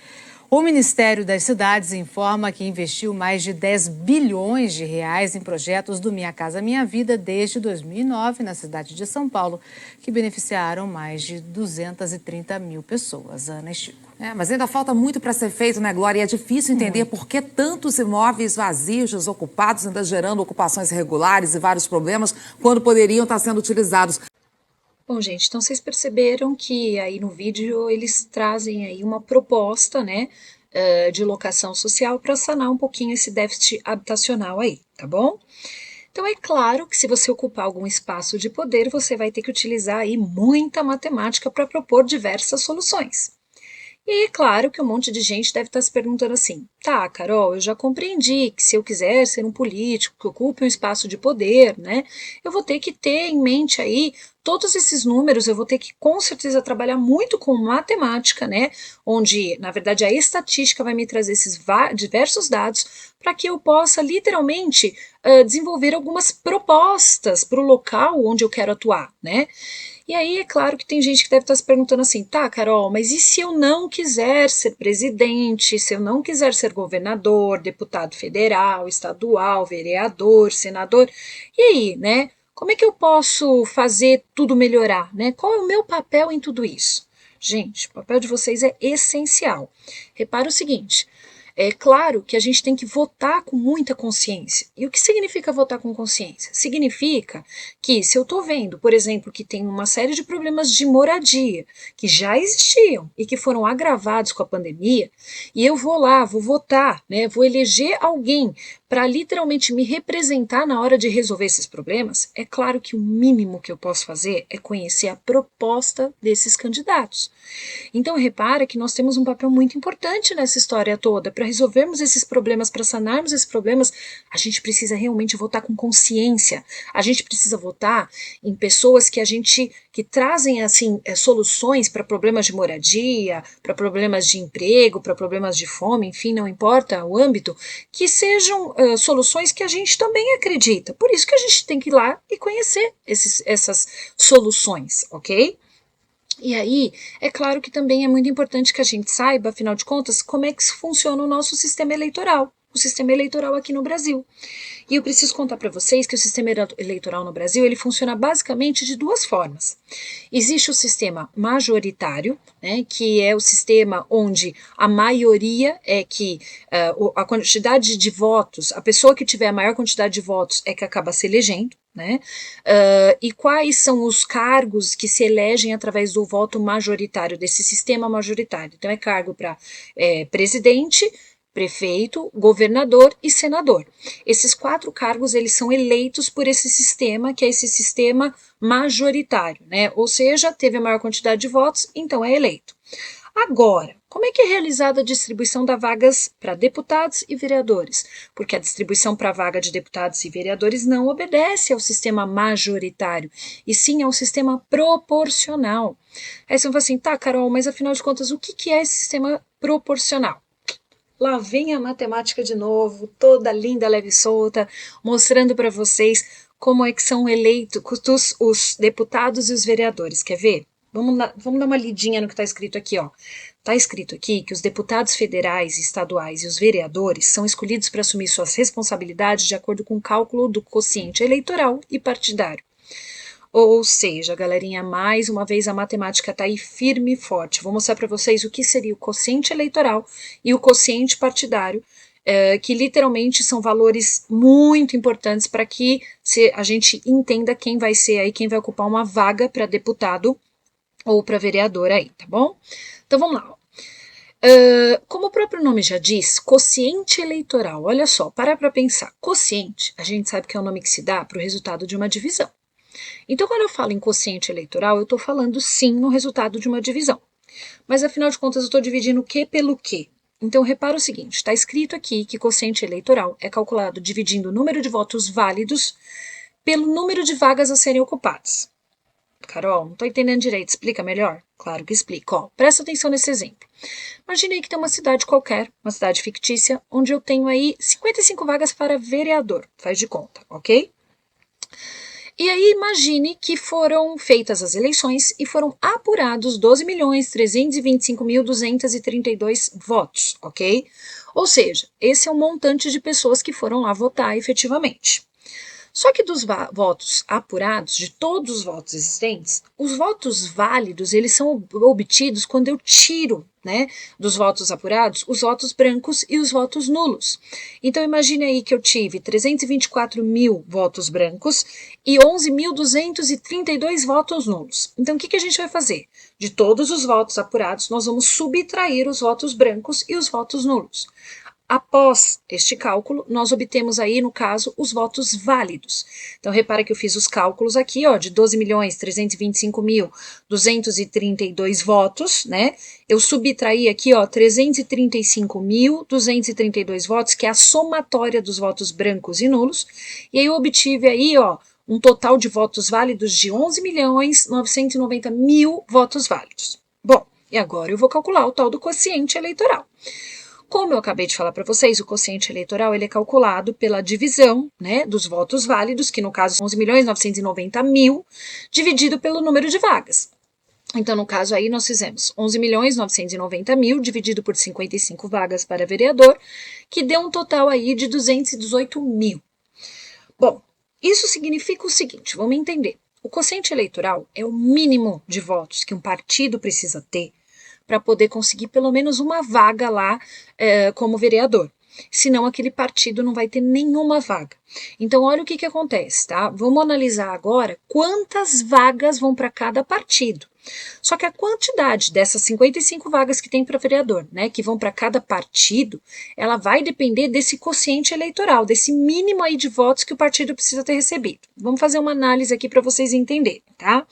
O Ministério das Cidades informa que investiu mais de 10 bilhões de reais em projetos do Minha Casa Minha Vida desde 2009 na cidade de São Paulo, que beneficiaram mais de 230 mil pessoas. Ana e Chico. Mas ainda falta muito para ser feito, né, Glória? E é difícil entender por que tantos imóveis vazios, desocupados, ainda gerando ocupações irregulares e vários problemas, quando poderiam estar sendo utilizados. Bom, gente, então vocês perceberam que aí no vídeo eles trazem aí uma proposta, né, de locação social para sanar um pouquinho esse déficit habitacional aí, tá bom? Então é claro que se você ocupar algum espaço de poder, você vai ter que utilizar aí muita matemática para propor diversas soluções. E aí, é claro que um monte de gente deve estar se perguntando assim, tá, Carol, eu já compreendi que se eu quiser ser um político que ocupe um espaço de poder, né, eu vou ter que ter em mente aí todos esses números, eu vou ter que com certeza trabalhar muito com matemática, né, onde na verdade a estatística vai me trazer esses diversos dados para que eu possa literalmente desenvolver algumas propostas para o local onde eu quero atuar, né. E aí é claro que tem gente que deve estar se perguntando assim, tá, Carol, mas e se eu não quiser ser presidente, se eu não quiser ser governador, deputado federal, estadual, vereador, senador, e aí, né, como é que eu posso fazer tudo melhorar, né? Qual é o meu papel em tudo isso? Gente, o papel de vocês é essencial. Repara o seguinte, é claro que a gente tem que votar com muita consciência. E o que significa votar com consciência? Significa que se eu estou vendo, por exemplo, que tem uma série de problemas de moradia que já existiam e que foram agravados com a pandemia, e eu vou lá, vou votar, né, vou eleger alguém para literalmente me representar na hora de resolver esses problemas, é claro que o mínimo que eu posso fazer é conhecer a proposta desses candidatos. Então repara que nós temos um papel muito importante nessa história toda. Para resolvermos esses problemas, para sanarmos esses problemas, a gente precisa realmente votar com consciência. A gente precisa votar em pessoas que trazem assim soluções para problemas de moradia, para problemas de emprego, para problemas de fome, enfim, não importa o âmbito, que sejam soluções que a gente também acredita. Por isso que a gente tem que ir lá e conhecer essas soluções, ok? E aí, é claro que também é muito importante que a gente saiba, afinal de contas, como é que funciona o nosso sistema eleitoral, o sistema eleitoral aqui no Brasil. E eu preciso contar para vocês que o sistema eleitoral no Brasil, ele funciona basicamente de duas formas. Existe o sistema majoritário, né, que é o sistema onde a maioria é que a quantidade de votos, a pessoa que tiver a maior quantidade de votos é que acaba se elegendo, né? E quais são os cargos que se elegem através do voto majoritário, desse sistema majoritário? Então é cargo para presidente, prefeito, governador e senador. Esses 4 cargos, eles são eleitos por esse sistema, que é esse sistema majoritário, né? Ou seja, teve a maior quantidade de votos, então é eleito. Agora, como é que é realizada a distribuição das vagas para deputados e vereadores? Porque a distribuição para a vaga de deputados e vereadores não obedece ao sistema majoritário, e sim ao sistema proporcional. Aí você vai falar assim, tá, Carol, mas afinal de contas, o que é esse sistema proporcional? Lá vem a matemática de novo, toda linda, leve e solta, mostrando para vocês como é que são eleitos os deputados e os vereadores. Quer ver? Vamos dar uma lidinha no que está escrito aqui, ó. Está escrito aqui que os deputados federais, estaduais e os vereadores são escolhidos para assumir suas responsabilidades de acordo com o cálculo do quociente eleitoral e partidário. Ou seja, galerinha, mais uma vez a matemática está aí firme e forte. Vou mostrar para vocês o que seria o quociente eleitoral e o quociente partidário, que literalmente são valores muito importantes para que a gente entenda quem vai ser aí, quem vai ocupar uma vaga para deputado ou para vereador aí, tá bom? Então vamos lá. Como o próprio nome já diz, quociente eleitoral, olha só, para pensar. Quociente, a gente sabe que é o nome que se dá para o resultado de uma divisão. Então, quando eu falo em quociente eleitoral, eu estou falando sim no resultado de uma divisão. Mas, afinal de contas, eu estou dividindo o que pelo quê? Então, repara o seguinte, está escrito aqui que quociente eleitoral é calculado dividindo o número de votos válidos pelo número de vagas a serem ocupadas. Carol, não estou entendendo direito, explica melhor? Claro que explico. Ó, presta atenção nesse exemplo. Imagine aí que tem uma cidade qualquer, uma cidade fictícia, onde eu tenho aí 55 vagas para vereador, faz de conta, ok? E aí imagine que foram feitas as eleições e foram apurados 12.325.232 votos, ok? Ou seja, esse é o montante de pessoas que foram lá votar efetivamente. Só que dos votos apurados, de todos os votos existentes, os votos válidos, eles são obtidos quando eu tiro, né, dos votos apurados, os votos brancos e os votos nulos. Então, imagine aí que eu tive 324 mil votos brancos e 11.232 votos nulos. Então, o que a gente vai fazer? De todos os votos apurados, nós vamos subtrair os votos brancos e os votos nulos. Após este cálculo, nós obtemos aí, no caso, os votos válidos. Então, repara que eu fiz os cálculos aqui, ó, de 12.325.232 votos, né? Eu subtraí aqui, ó, 335.232 votos, que é a somatória dos votos brancos e nulos. E aí eu obtive aí, ó, um total de votos válidos de 11.990.000 votos válidos. Bom, e agora eu vou calcular o tal do quociente eleitoral. Como eu acabei de falar para vocês, o quociente eleitoral ele é calculado pela divisão, né, dos votos válidos, que no caso são 11.990.000, dividido pelo número de vagas. Então, no caso aí, nós fizemos 11.990.000 dividido por 55 vagas para vereador, que deu um total aí de 218.000. Bom, isso significa o seguinte, vamos entender. O quociente eleitoral é o mínimo de votos que um partido precisa ter para poder conseguir pelo menos uma vaga lá como vereador. Senão aquele partido não vai ter nenhuma vaga. Então olha o que acontece, tá? Vamos analisar agora quantas vagas vão para cada partido. Só que a quantidade dessas 55 vagas que tem para vereador, né, que vão para cada partido, ela vai depender desse quociente eleitoral, desse mínimo aí de votos que o partido precisa ter recebido. Vamos fazer uma análise aqui para vocês entenderem, tá?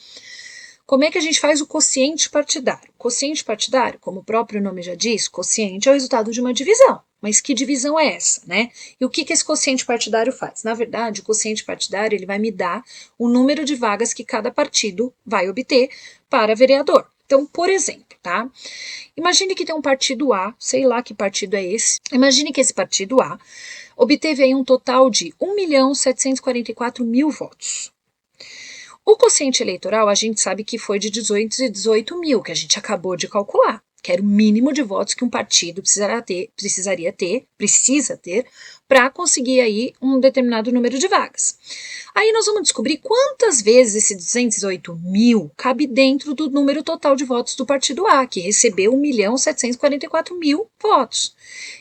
Como é que a gente faz o quociente partidário? O quociente partidário, como o próprio nome já diz, quociente é o resultado de uma divisão. Mas que divisão é essa, né? E o que esse quociente partidário faz? Na verdade, o quociente partidário ele vai me dar o número de vagas que cada partido vai obter para vereador. Então, por exemplo, tá? Imagine que tem um partido A, sei lá que partido é esse. Imagine que esse partido A obteve aí um total de 1.744.000 votos. O quociente eleitoral, a gente sabe que foi de 18 mil, que a gente acabou de calcular. que era o mínimo de votos que um partido precisa ter para conseguir aí um determinado número de vagas. Aí nós vamos descobrir quantas vezes esse 208 mil cabe dentro do número total de votos do partido A, que recebeu 1.744.000 votos.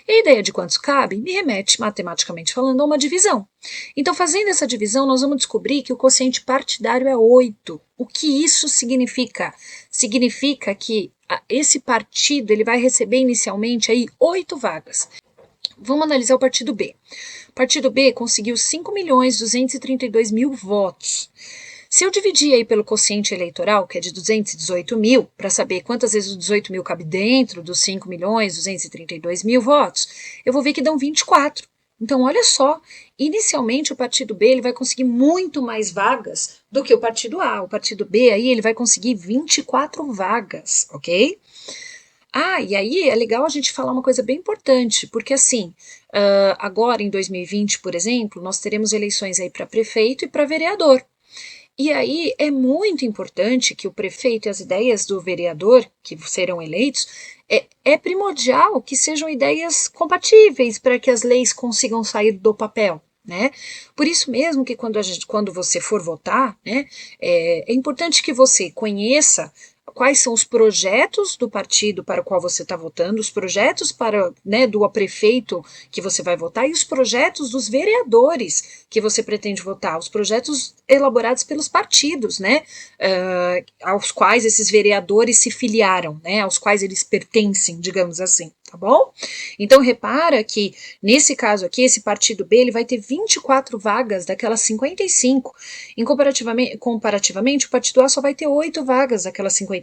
E a ideia de quantos cabe me remete, matematicamente falando, a uma divisão. Então, fazendo essa divisão, nós vamos descobrir que o quociente partidário é 8. O que isso significa? Significa que esse partido ele vai receber inicialmente aí 8 vagas. Vamos analisar o partido B. O partido B conseguiu 5.232.000 votos. Se eu dividir aí pelo quociente eleitoral, que é de 218 mil, para saber quantas vezes os 18 mil cabe dentro dos 5.232.000 votos, eu vou ver que dão 24. Então, olha só, inicialmente o partido B ele vai conseguir muito mais vagas do que o partido A. O partido B aí ele vai conseguir 24 vagas, ok? E aí é legal a gente falar uma coisa bem importante, porque assim, agora em 2020, por exemplo, nós teremos eleições aí para prefeito e para vereador. E aí é muito importante que o prefeito e as ideias do vereador que serão eleitos, é primordial que sejam ideias compatíveis para que as leis consigam sair do papel, né? Por isso mesmo que quando você for votar, né, é importante que você conheça quais são os projetos do partido para o qual você está votando, os projetos do prefeito que você vai votar e os projetos dos vereadores que você pretende votar, os projetos elaborados pelos partidos, né, aos quais esses vereadores se filiaram, né, aos quais eles pertencem, digamos assim, tá bom? Então repara que nesse caso aqui, esse partido B, ele vai ter 24 vagas daquelas 55, comparativamente o partido A só vai ter 8 vagas daquelas 55,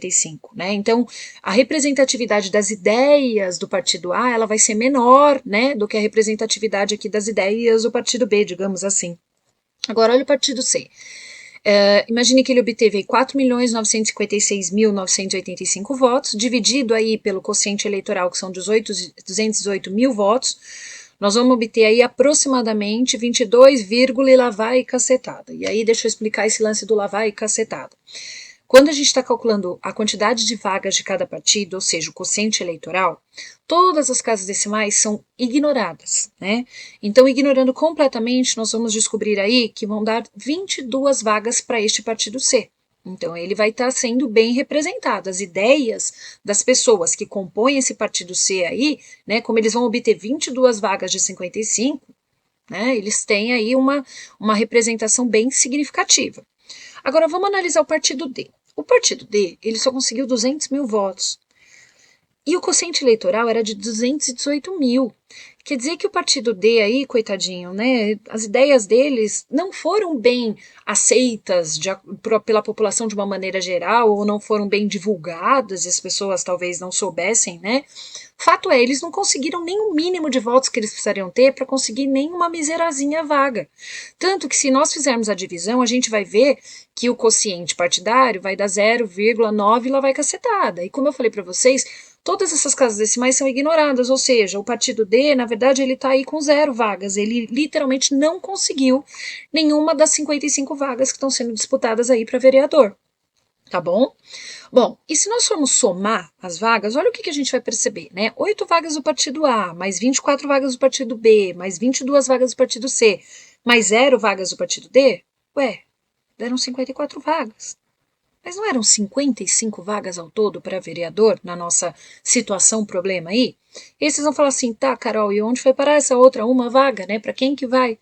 né? Então, a representatividade das ideias do partido A, ela vai ser menor, né, do que a representatividade aqui das ideias do partido B, digamos assim. Agora, olha o partido C. Imagine que ele obteve 4.956.985 votos, dividido aí pelo quociente eleitoral, que são 218 mil votos, nós vamos obter aí aproximadamente 22, e lá vai cacetada. E aí deixa eu explicar esse lance do lá vai cacetada. Quando a gente está calculando a quantidade de vagas de cada partido, ou seja, o quociente eleitoral, todas as casas decimais são ignoradas, né? Então, ignorando completamente, nós vamos descobrir aí que vão dar 22 vagas para este partido C. Então, ele vai estar sendo bem representado. As ideias das pessoas que compõem esse partido C aí, né, como eles vão obter 22 vagas de 55, né, eles têm aí uma representação bem significativa. Agora, vamos analisar o partido D. O partido D, ele só conseguiu 200 mil votos. E o quociente eleitoral era de 218 mil. Quer dizer que o partido D aí, coitadinho, né, as ideias deles não foram bem aceitas pela população de uma maneira geral, ou não foram bem divulgadas, e as pessoas talvez não soubessem, né. Fato é, eles não conseguiram nem o mínimo de votos que eles precisariam ter para conseguir nem uma miserazinha vaga. Tanto que se nós fizermos a divisão, a gente vai ver que o quociente partidário vai dar 0,9 e lá vai cacetada. E como eu falei para vocês, todas essas casas decimais são ignoradas, ou seja, o partido D, na verdade, ele está aí com 0 vagas, ele literalmente não conseguiu nenhuma das 55 vagas que estão sendo disputadas aí para vereador, tá bom? Bom, e se nós formos somar as vagas, olha o que a gente vai perceber, né? 8 vagas do partido A, mais 24 vagas do partido B, mais 22 vagas do partido C, mais 0 vagas do partido D, deram 54 vagas. Mas não eram 55 vagas ao todo para vereador na nossa situação, problema aí? E aí vocês vão falar assim, tá, Carol, e onde foi parar essa outra uma vaga, né? Para quem que vai?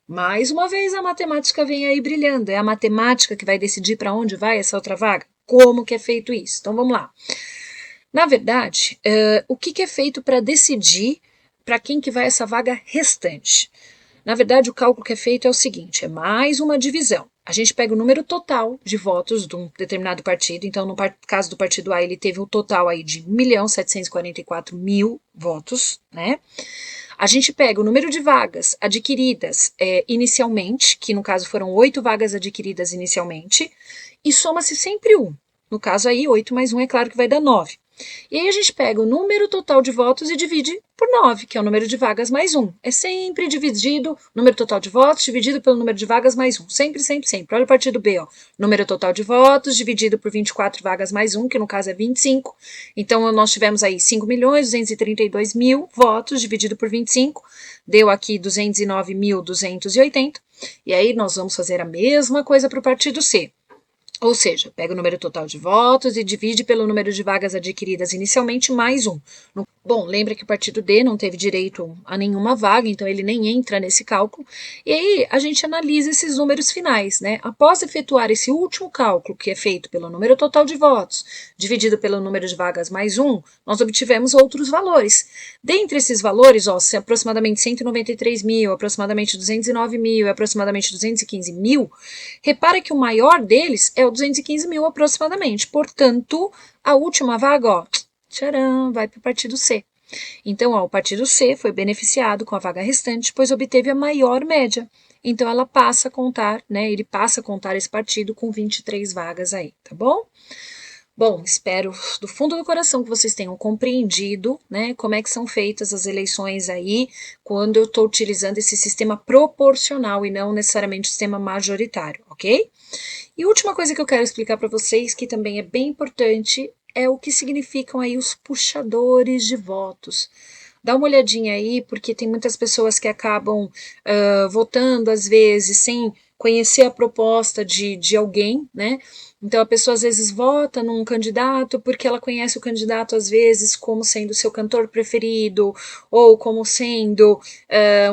Mais uma vez a matemática vem aí brilhando. É a matemática que vai decidir para onde vai essa outra vaga? Como que é feito isso? Então vamos lá. Na verdade, o que é feito para decidir para quem que vai essa vaga restante? Na verdade, o cálculo que é feito é o seguinte, é mais uma divisão. A gente pega o número total de votos de um determinado partido, então no caso do partido A ele teve um total aí de 1.744.000 votos, né? A gente pega o número de vagas adquiridas inicialmente, que no caso foram 8 vagas adquiridas inicialmente, e soma-se sempre 1. No caso aí, 8 mais 1 é claro que vai dar 9. E aí a gente pega o número total de votos e divide por 9, que é o número de vagas mais 1. É sempre dividido, número total de votos dividido pelo número de vagas mais 1. Sempre, sempre, sempre. Olha o partido B, ó. Número total de votos dividido por 24 vagas mais 1, que no caso é 25. Então nós tivemos aí 5.232.000 votos dividido por 25. Deu aqui 209.280. E aí nós vamos fazer a mesma coisa para o partido C. Ou seja, pega o número total de votos e divide pelo número de vagas adquiridas inicialmente mais 1. Bom, lembra que o partido D não teve direito a nenhuma vaga, então ele nem entra nesse cálculo. E aí a gente analisa esses números finais, né? Após efetuar esse último cálculo, que é feito pelo número total de votos, dividido pelo número de vagas mais 1, nós obtivemos outros valores. Dentre esses valores, ó, aproximadamente 193 mil, aproximadamente 209 mil e aproximadamente 215 mil, repara que o maior deles é o 215 mil aproximadamente. Portanto, a última vaga, ó, tcharam, vai para o partido C. Então, ó, o partido C foi beneficiado com a vaga restante, pois obteve a maior média. Então, ela passa a contar, né? Ele passa a contar esse partido com 23 vagas aí, tá bom? Bom, espero do fundo do coração que vocês tenham compreendido, né, como é que são feitas as eleições aí, quando eu estou utilizando esse sistema proporcional e não necessariamente o sistema majoritário, ok? E última coisa que eu quero explicar para vocês, que também é bem importante, é o que significam aí os puxadores de votos. Dá uma olhadinha aí, porque tem muitas pessoas que acabam votando, às vezes, sem conhecer a proposta de alguém, né? Então, a pessoa, às vezes, vota num candidato porque ela conhece o candidato, às vezes, como sendo seu cantor preferido, ou como sendo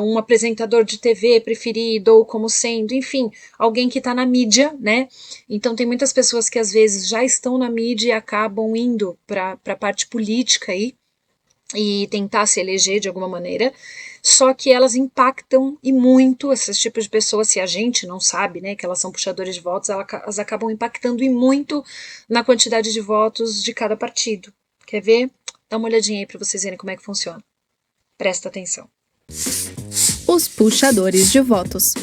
um apresentador de TV preferido, ou como sendo, enfim, alguém que está na mídia, né? Então, tem muitas pessoas que, às vezes, já estão na mídia e acabam indo para a parte política aí, e tentar se eleger de alguma maneira, só que elas impactam e muito, esses tipos de pessoas, se a gente não sabe, né, que elas são puxadores de votos, elas acabam impactando e muito na quantidade de votos de cada partido. Quer ver? Dá uma olhadinha aí para vocês verem como é que funciona. Presta atenção. Os puxadores de votos.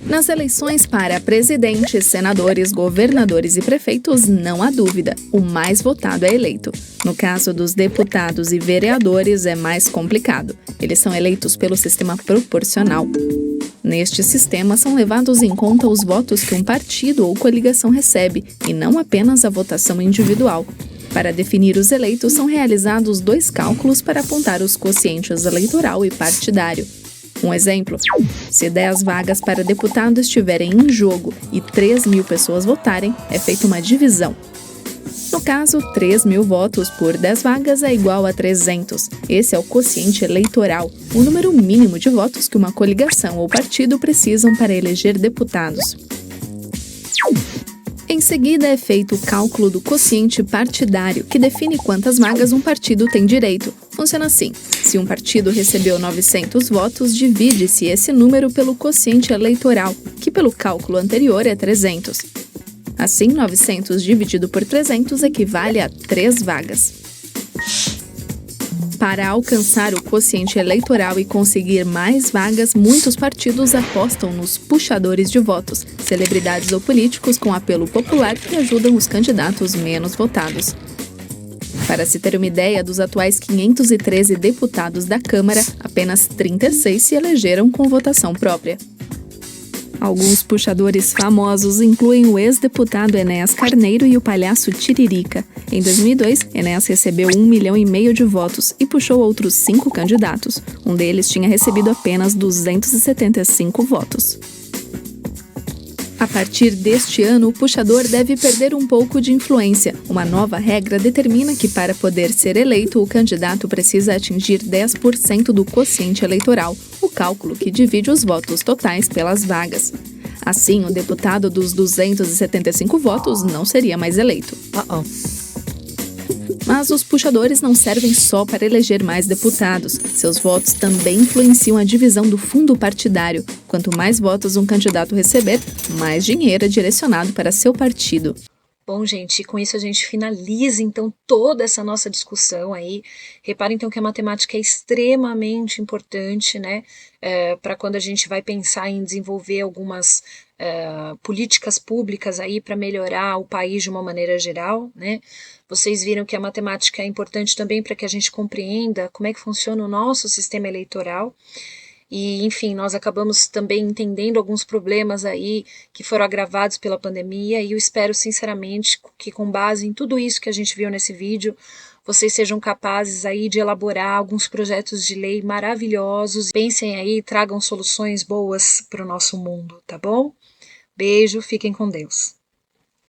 Nas eleições para presidentes, senadores, governadores e prefeitos, não há dúvida, o mais votado é eleito. No caso dos deputados e vereadores, é mais complicado. Eles são eleitos pelo sistema proporcional. Neste sistema, são levados em conta os votos que um partido ou coligação recebe, e não apenas a votação individual. Para definir os eleitos, são realizados 2 cálculos para apontar os quocientes eleitoral e partidário. Um exemplo, se 10 vagas para deputado estiverem em jogo e 3.000 pessoas votarem, é feita uma divisão. No caso, 3.000 votos por 10 vagas é igual a 300. Esse é o quociente eleitoral, o número mínimo de votos que uma coligação ou partido precisam para eleger deputados. Em seguida, é feito o cálculo do quociente partidário, que define quantas vagas um partido tem direito. Funciona assim: se um partido recebeu 900 votos, divide-se esse número pelo quociente eleitoral, que pelo cálculo anterior é 300. Assim, 900 dividido por 300 equivale a 3 vagas. Para alcançar o quociente eleitoral e conseguir mais vagas, muitos partidos apostam nos puxadores de votos, celebridades ou políticos com apelo popular que ajudam os candidatos menos votados. Para se ter uma ideia, dos atuais 513 deputados da Câmara, apenas 36 se elegeram com votação própria. Alguns puxadores famosos incluem o ex-deputado Enéas Carneiro e o palhaço Tiririca. Em 2002, Enéas recebeu 1,5 milhão de votos e puxou outros 5 candidatos. Um deles tinha recebido apenas 275 votos. A partir deste ano, o puxador deve perder um pouco de influência. Uma nova regra determina que, para poder ser eleito, o candidato precisa atingir 10% do quociente eleitoral, o cálculo que divide os votos totais pelas vagas. Assim, o deputado dos 275 votos não seria mais eleito. Mas os puxadores não servem só para eleger mais deputados. Seus votos também influenciam a divisão do fundo partidário. Quanto mais votos um candidato receber, mais dinheiro é direcionado para seu partido. Bom, gente, com isso a gente finaliza, então, toda essa nossa discussão aí. Repara, então, que a matemática é extremamente importante, né, para quando a gente vai pensar em desenvolver algumas políticas públicas aí para melhorar o país de uma maneira geral, né? Vocês viram que a matemática é importante também para que a gente compreenda como é que funciona o nosso sistema eleitoral. E, enfim, nós acabamos também entendendo alguns problemas aí que foram agravados pela pandemia, e eu espero sinceramente que, com base em tudo isso que a gente viu nesse vídeo, vocês sejam capazes aí de elaborar alguns projetos de lei maravilhosos. Pensem aí, tragam soluções boas para o nosso mundo, tá bom? Beijo, fiquem com Deus.